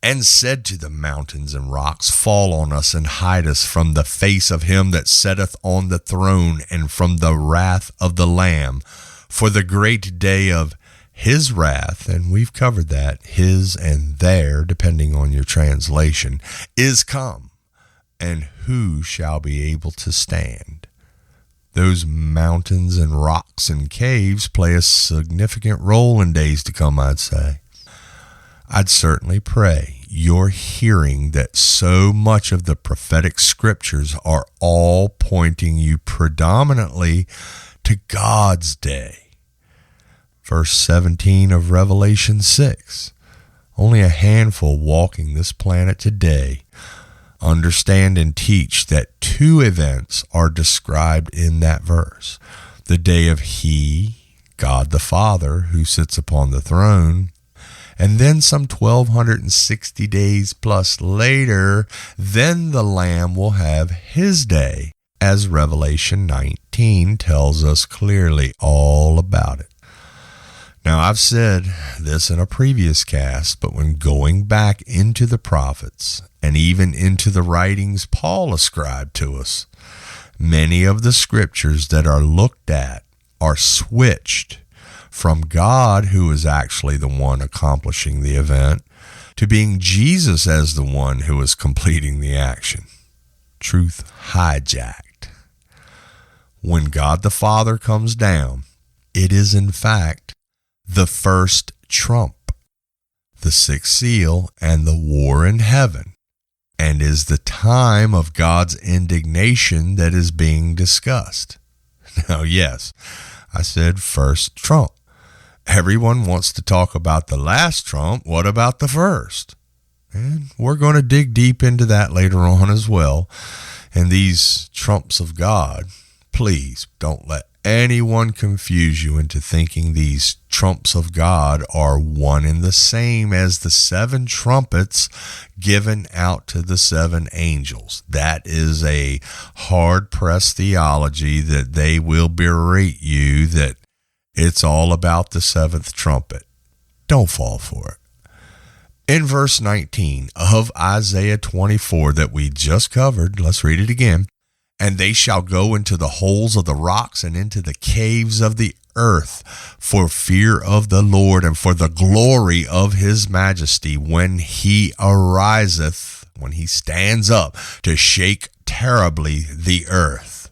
And said to the mountains and rocks, fall on us and hide us from the face of him that sitteth on the throne, and from the wrath of the Lamb. For the great day of his wrath, and we've covered that, his and their, depending on your translation, is come, and who shall be able to stand? Those mountains and rocks and caves play a significant role in days to come, I'd say. I'd certainly pray you're hearing that so much of the prophetic scriptures are all pointing you predominantly to God's day. Verse 17 of Revelation 6. Only a handful walking this planet today understand and teach that two events are described in that verse. The day of He, God the Father, who sits upon the throne, and then some 1,260 days plus later, then the Lamb will have His day, as Revelation 19 tells us clearly all about it. Now, I've said this in a previous cast, but when going back into the prophets and even into the writings Paul ascribed to us, many of the scriptures that are looked at are switched from God, who is actually the one accomplishing the event, to being Jesus as the one who is completing the action. Truth hijacked. When God the Father comes down, it is in fact the first trump, the sixth seal, and the war in heaven, and is the time of God's indignation that is being discussed. Now, yes, I said first trump, Everyone wants to talk about the last trump. What about the first? And we're going to dig deep into that later on as well. And these trumps of God, please don't let anyone confuse you into thinking these trumps of God are one and the same as the 7 trumpets given out to the 7 angels. That is a hard-pressed theology that they will berate you that it's all about the 7th trumpet. Don't fall for it. In verse 19 of Isaiah 24 that we just covered, let's read it again. And they shall go into the holes of the rocks and into the caves of the earth for fear of the Lord and for the glory of his majesty when he ariseth, when he stands up to shake terribly the earth.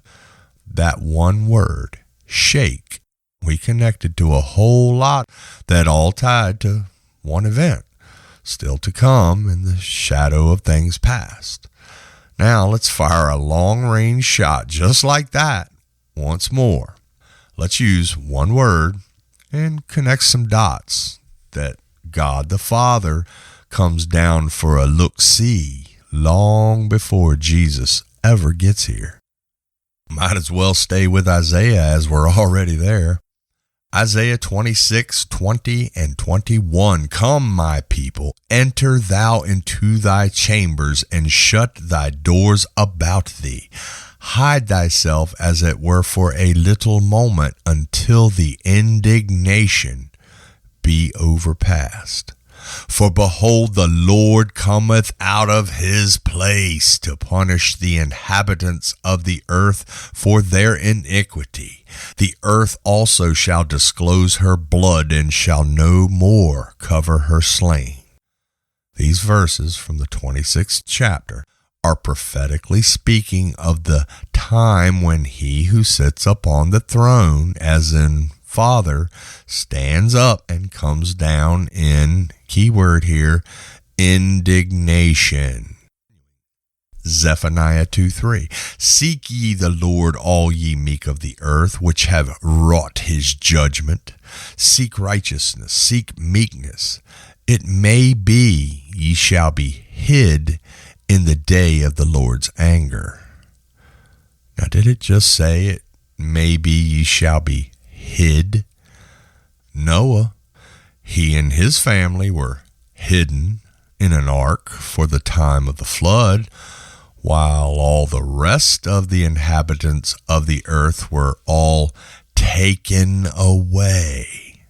That one word, shake, we connected to a whole lot that all tied to one event, still to come in the shadow of things past. Now let's fire a long-range shot just like that once more. Let's use one word and connect some dots that God the Father comes down for a look-see long before Jesus ever gets here. Might as well stay with Isaiah as we're already there. Isaiah 26, 20 and 21. Come, my people, enter thou into thy chambers, and shut thy doors about thee. Hide thyself as it were for a little moment, until the indignation be overpast. For behold, the Lord cometh out of his place to punish the inhabitants of the earth for their iniquity. The earth also shall disclose her blood, and shall no more cover her slain. These verses from the 26th chapter are prophetically speaking of the time when he who sits upon the throne, as in Father, stands up and comes down in, keyword here, indignation. Zephaniah 2:3. Seek ye the Lord, all ye meek of the earth, which have wrought his judgment. Seek righteousness, seek meekness. It may be ye shall be hid in the day of the Lord's anger. Now, did it just say it may be ye shall be hid? Noah, he and his family were hidden in an ark for the time of the flood, while all the rest of the inhabitants of the earth were all taken away.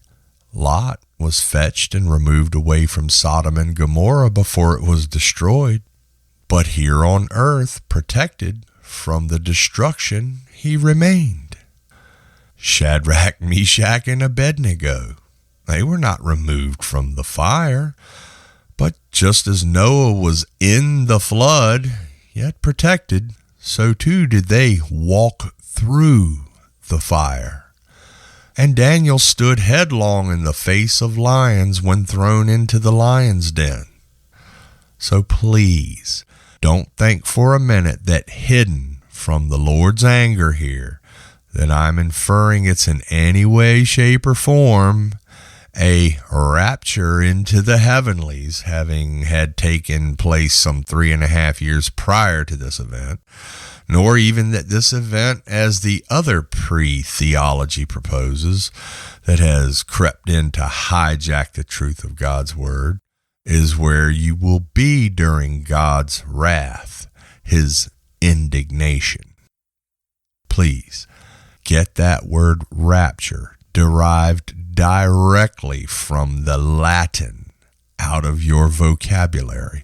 Lot was fetched and removed away from Sodom and Gomorrah before it was destroyed. But here on earth, protected from the destruction, he remained. Shadrach, Meshach, and Abednego, they were not removed from the fire, but just as Noah was in the flood, yet protected, so too did they walk through the fire. And Daniel stood headlong in the face of lions when thrown into the lion's den. So please, don't think for a minute that hidden from the Lord's anger here, that I'm inferring it's in any way, shape, or form a rapture into the heavenlies, having had taken place some 3.5 years prior to this event, nor even that this event, as the other pre-theology proposes, that has crept in to hijack the truth of God's word, is where you will be during God's wrath, his indignation. Please, get that word rapture, derived directly from the Latin, out of your vocabulary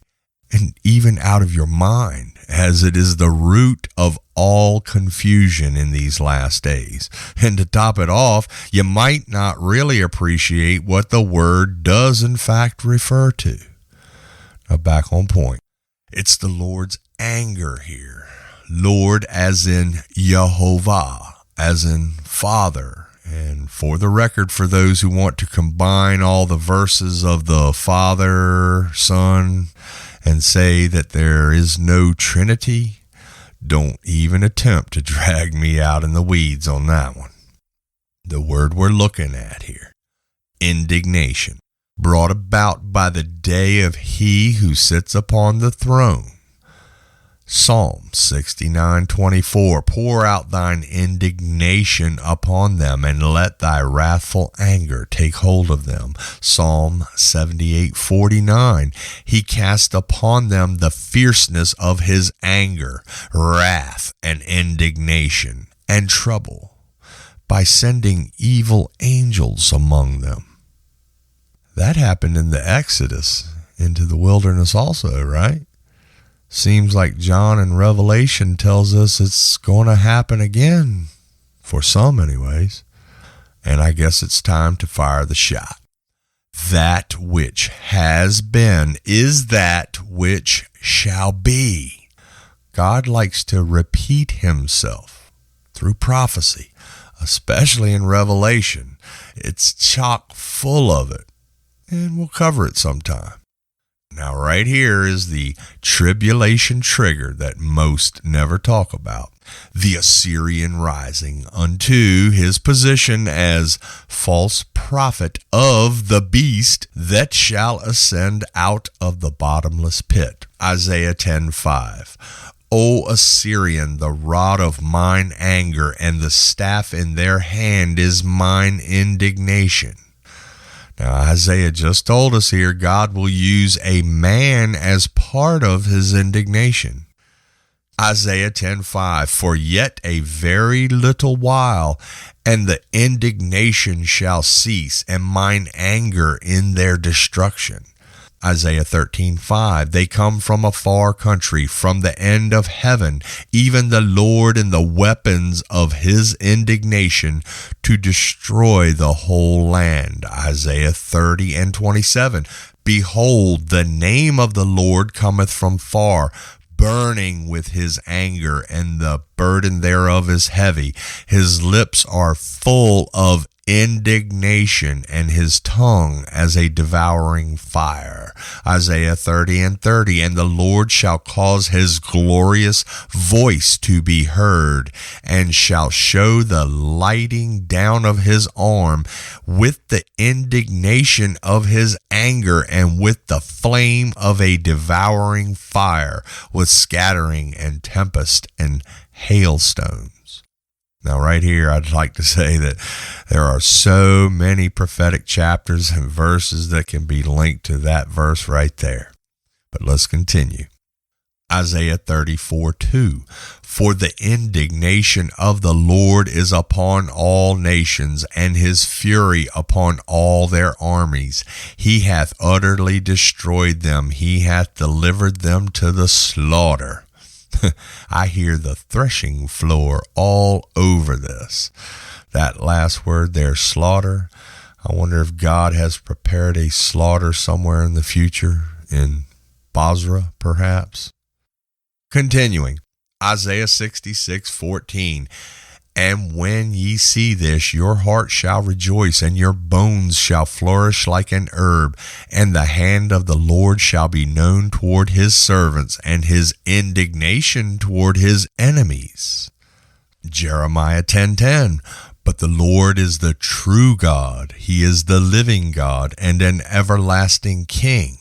and even out of your mind, as it is the root of all confusion in these last days. And to top it off, you might not really appreciate what the word does in fact refer to. Now back on point. It's the Lord's anger here. Lord as in Yehovah, as in Father. And for the record, for those who want to combine all the verses of the Father, Son, and say that there is no Trinity, don't even attempt to drag me out in the weeds on that one. The word we're looking at here indignation, brought about by the day of he who sits upon the throne. Psalm 69:24, pour out thine indignation upon them, and let thy wrathful anger take hold of them. Psalm 78:49, he cast upon them the fierceness of his anger, wrath, and indignation, and trouble, by sending evil angels among them. That happened in the Exodus into the wilderness also, right? Seems like John in Revelation tells us it's going to happen again, for some anyways. And I guess it's time to fire the shot. That which has been is that which shall be. God likes to repeat himself through prophecy, especially in Revelation. It's chock full of it, and we'll cover it sometime. Now, right here is the tribulation trigger that most never talk about. The Assyrian rising unto his position as false prophet of the beast that shall ascend out of the bottomless pit. Isaiah 10:5. O Assyrian, the rod of mine anger, and the staff in their hand is mine indignation. Now, Isaiah just told us here God will use a man as part of his indignation. Isaiah 10:5, for yet a very little while, and the indignation shall cease, and mine anger in their destruction. Isaiah 13:5, they come from a far country, from the end of heaven, even the Lord in the weapons of his indignation to destroy the whole land. Isaiah 30:27, behold, the name of the Lord cometh from far, burning with his anger, and the burden thereof is heavy. His lips are full of indignation, and his tongue as a devouring fire. Isaiah 30:30, and the Lord shall cause his glorious voice to be heard, and shall show the lighting down of his arm with the indignation of his anger, and with the flame of a devouring fire, with scattering and tempest and hailstones. Now, right here, I'd like to say that there are so many prophetic chapters and verses that can be linked to that verse right there. But let's continue. Isaiah 34:2, for the indignation of the Lord is upon all nations, and his fury upon all their armies. He hath utterly destroyed them. He hath delivered them to the slaughter. I hear the threshing floor all over this. That last word there, slaughter. I wonder if God has prepared a slaughter somewhere in the future, in Basra, perhaps. Continuing, Isaiah 66:14. And when ye see this, your heart shall rejoice, and your bones shall flourish like an herb, and the hand of the Lord shall be known toward his servants, and his indignation toward his enemies. Jeremiah 10:10. But the Lord is the true God. He is the living God, and an everlasting King.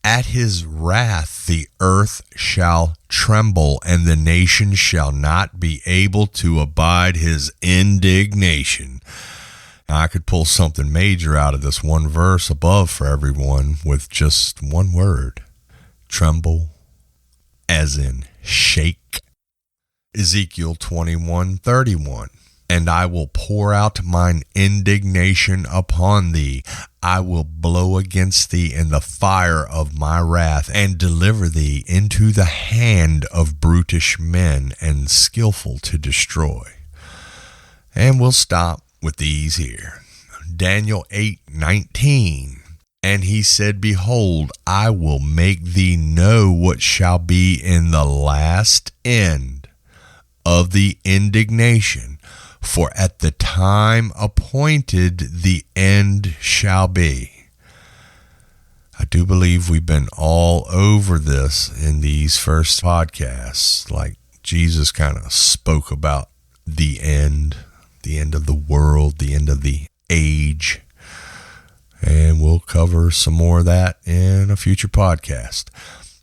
At his wrath the earth shall tremble, and the nations shall not be able to abide his indignation. Now, I could pull something major out of this one verse above for everyone with just one word: tremble, as in shake. Ezekiel 21:31. And I will pour out mine indignation upon thee. I will blow against thee in the fire of my wrath, and deliver thee into the hand of brutish men, and skillful to destroy. And we'll stop with these here. Daniel 8:19. And he said, behold, I will make thee know what shall be in the last end of the indignation. For at the time appointed the end shall be. I do believe we've been all over this in these first podcasts. Like Jesus kind of spoke about the end of the world, the end of the age. And we'll cover some more of that in a future podcast.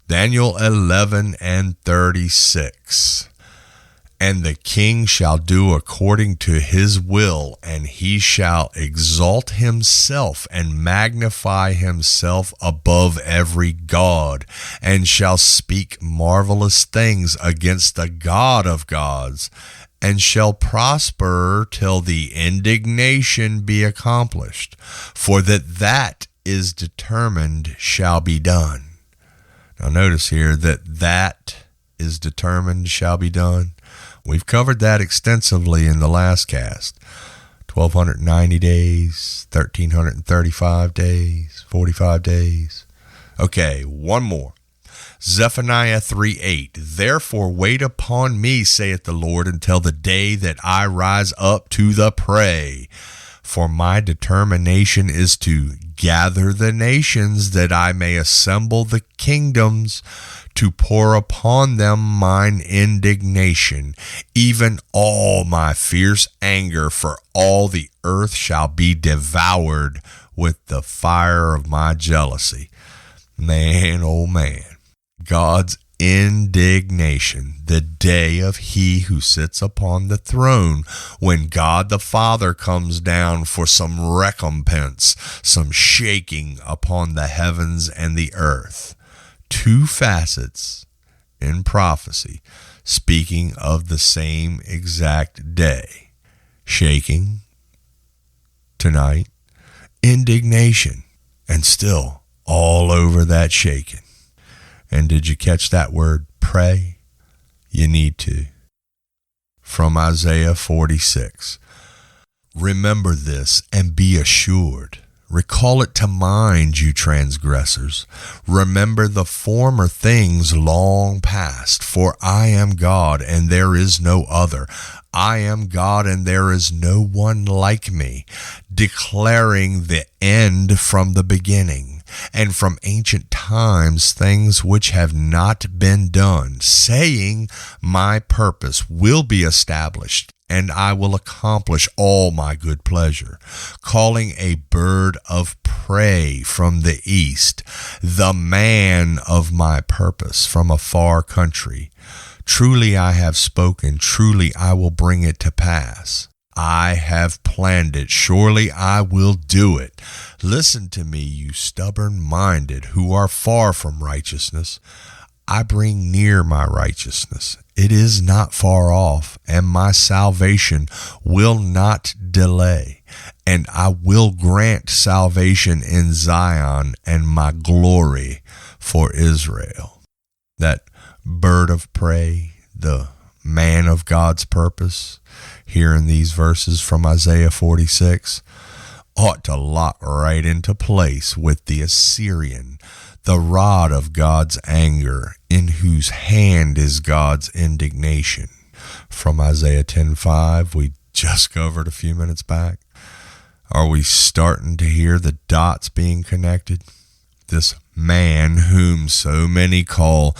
Daniel 11:36. And the king shall do according to his will, and he shall exalt himself and magnify himself above every god, and shall speak marvelous things against the God of gods, and shall prosper till the indignation be accomplished, for that is determined shall be done. Now notice here that is determined shall be done. We've covered that extensively in the last cast. 1,290 days, 1,335 days, 45 days. Okay, one more. Zephaniah 3:8. Therefore wait upon me, saith the Lord, until the day that I rise up to the prey. For my determination is to gather the nations, that I may assemble the kingdoms, to pour upon them mine indignation, even all my fierce anger, for all the earth shall be devoured with the fire of my jealousy. Man, oh man, God's indignation, the day of he who sits upon the throne, when God the Father comes down for some recompense, some shaking upon the heavens and the earth. Two facets in prophecy speaking of the same exact day. Shaking tonight, indignation, and still all over that shaking. And did you catch that word, pray? You need to. From Isaiah 46. Remember this and be assured. Recall it to mind, you transgressors. Remember the former things long past. For I am God, and there is no other. I am God, and there is no one like me, declaring the end from the beginning, and from ancient times things which have not been done, saying, my purpose will be established, and I will accomplish all my good pleasure, calling a bird of prey from the east, the man of my purpose from a far country. Truly I have spoken, truly I will bring it to pass. I have planned it, surely I will do it. Listen to me, you stubborn-minded who are far from righteousness. I bring near my righteousness. It is not far off, and my salvation will not delay. And I will grant salvation in Zion and my glory for Israel. That bird of prey, the man of God's purpose, here in these verses from Isaiah 46, ought to lock right into place with the Assyrian, the rod of God's anger, in whose hand is God's indignation. From Isaiah 10:5, we just covered a few minutes back. Are we starting to hear the dots being connected? This man whom so many call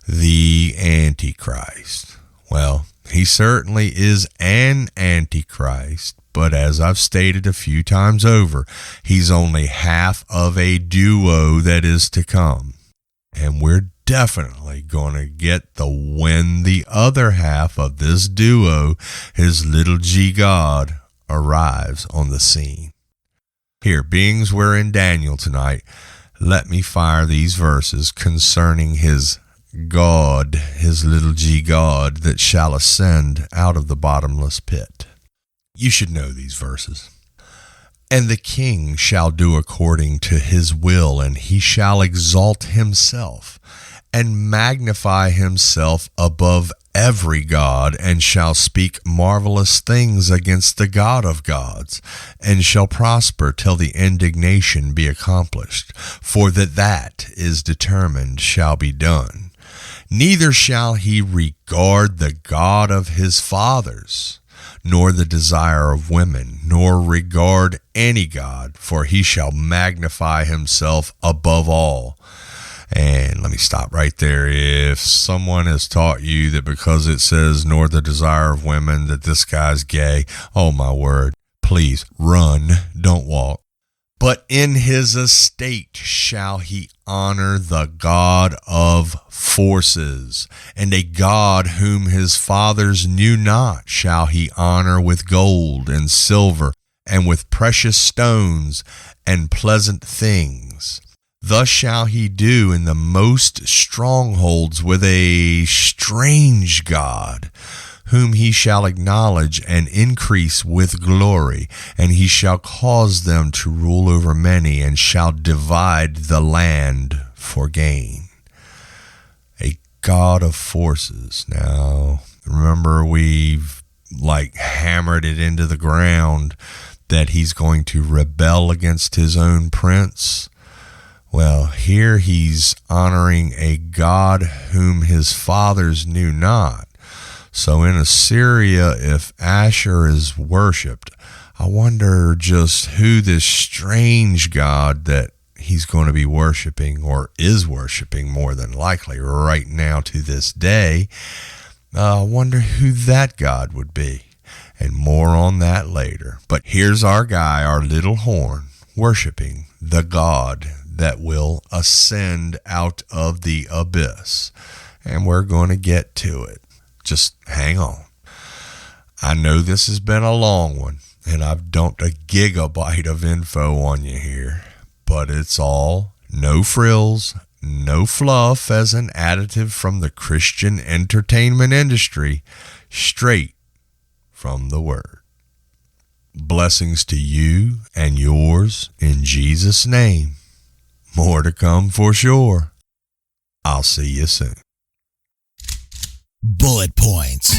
the Antichrist. Well, he certainly is an Antichrist, but as I've stated a few times over, he's only half of a duo that is to come. And we're definitely going to get when the other half of this duo, his little g God, arrives on the scene. Here, beings we're in Daniel tonight, let me fire these verses concerning his God, his little g God, that shall ascend out of the bottomless pit. You should know these verses. And the king shall do according to his will, and he shall exalt himself, and magnify himself above every god, and shall speak marvelous things against the God of gods, and shall prosper till the indignation be accomplished, for that is determined shall be done. Neither shall he regard the God of his fathers, nor the desire of women, nor regard any god, for he shall magnify himself above all. And let me stop right there. If someone has taught you that because it says nor the desire of women that this guy's gay, oh my word, please run, don't walk. But in his estate shall he honor the God of forces, and a God whom his fathers knew not shall he honor with gold and silver, and with precious stones and pleasant things. Thus shall he do in the most strongholds with a strange God, whom he shall acknowledge and increase with glory, and he shall cause them to rule over many, and shall divide the land for gain. A God of forces. Now, remember, we've hammered it into the ground that he's going to rebel against his own prince. Well, here he's honoring a God whom his fathers knew not. So in Assyria, if Asher is worshipped, I wonder just who this strange God that he's going to be worshiping, or is worshiping more than likely right now to this day, I wonder who that God would be. And more on that later. But here's our guy, our little horn, worshiping the God that will ascend out of the abyss. And we're going to get to it. Just hang on. I know this has been a long one, and I've dumped a gigabyte of info on you here, but it's all no frills, no fluff as an additive from the Christian entertainment industry, straight from the Word. Blessings to you and yours in Jesus' name. More to come for sure. I'll see you soon. Bullet points.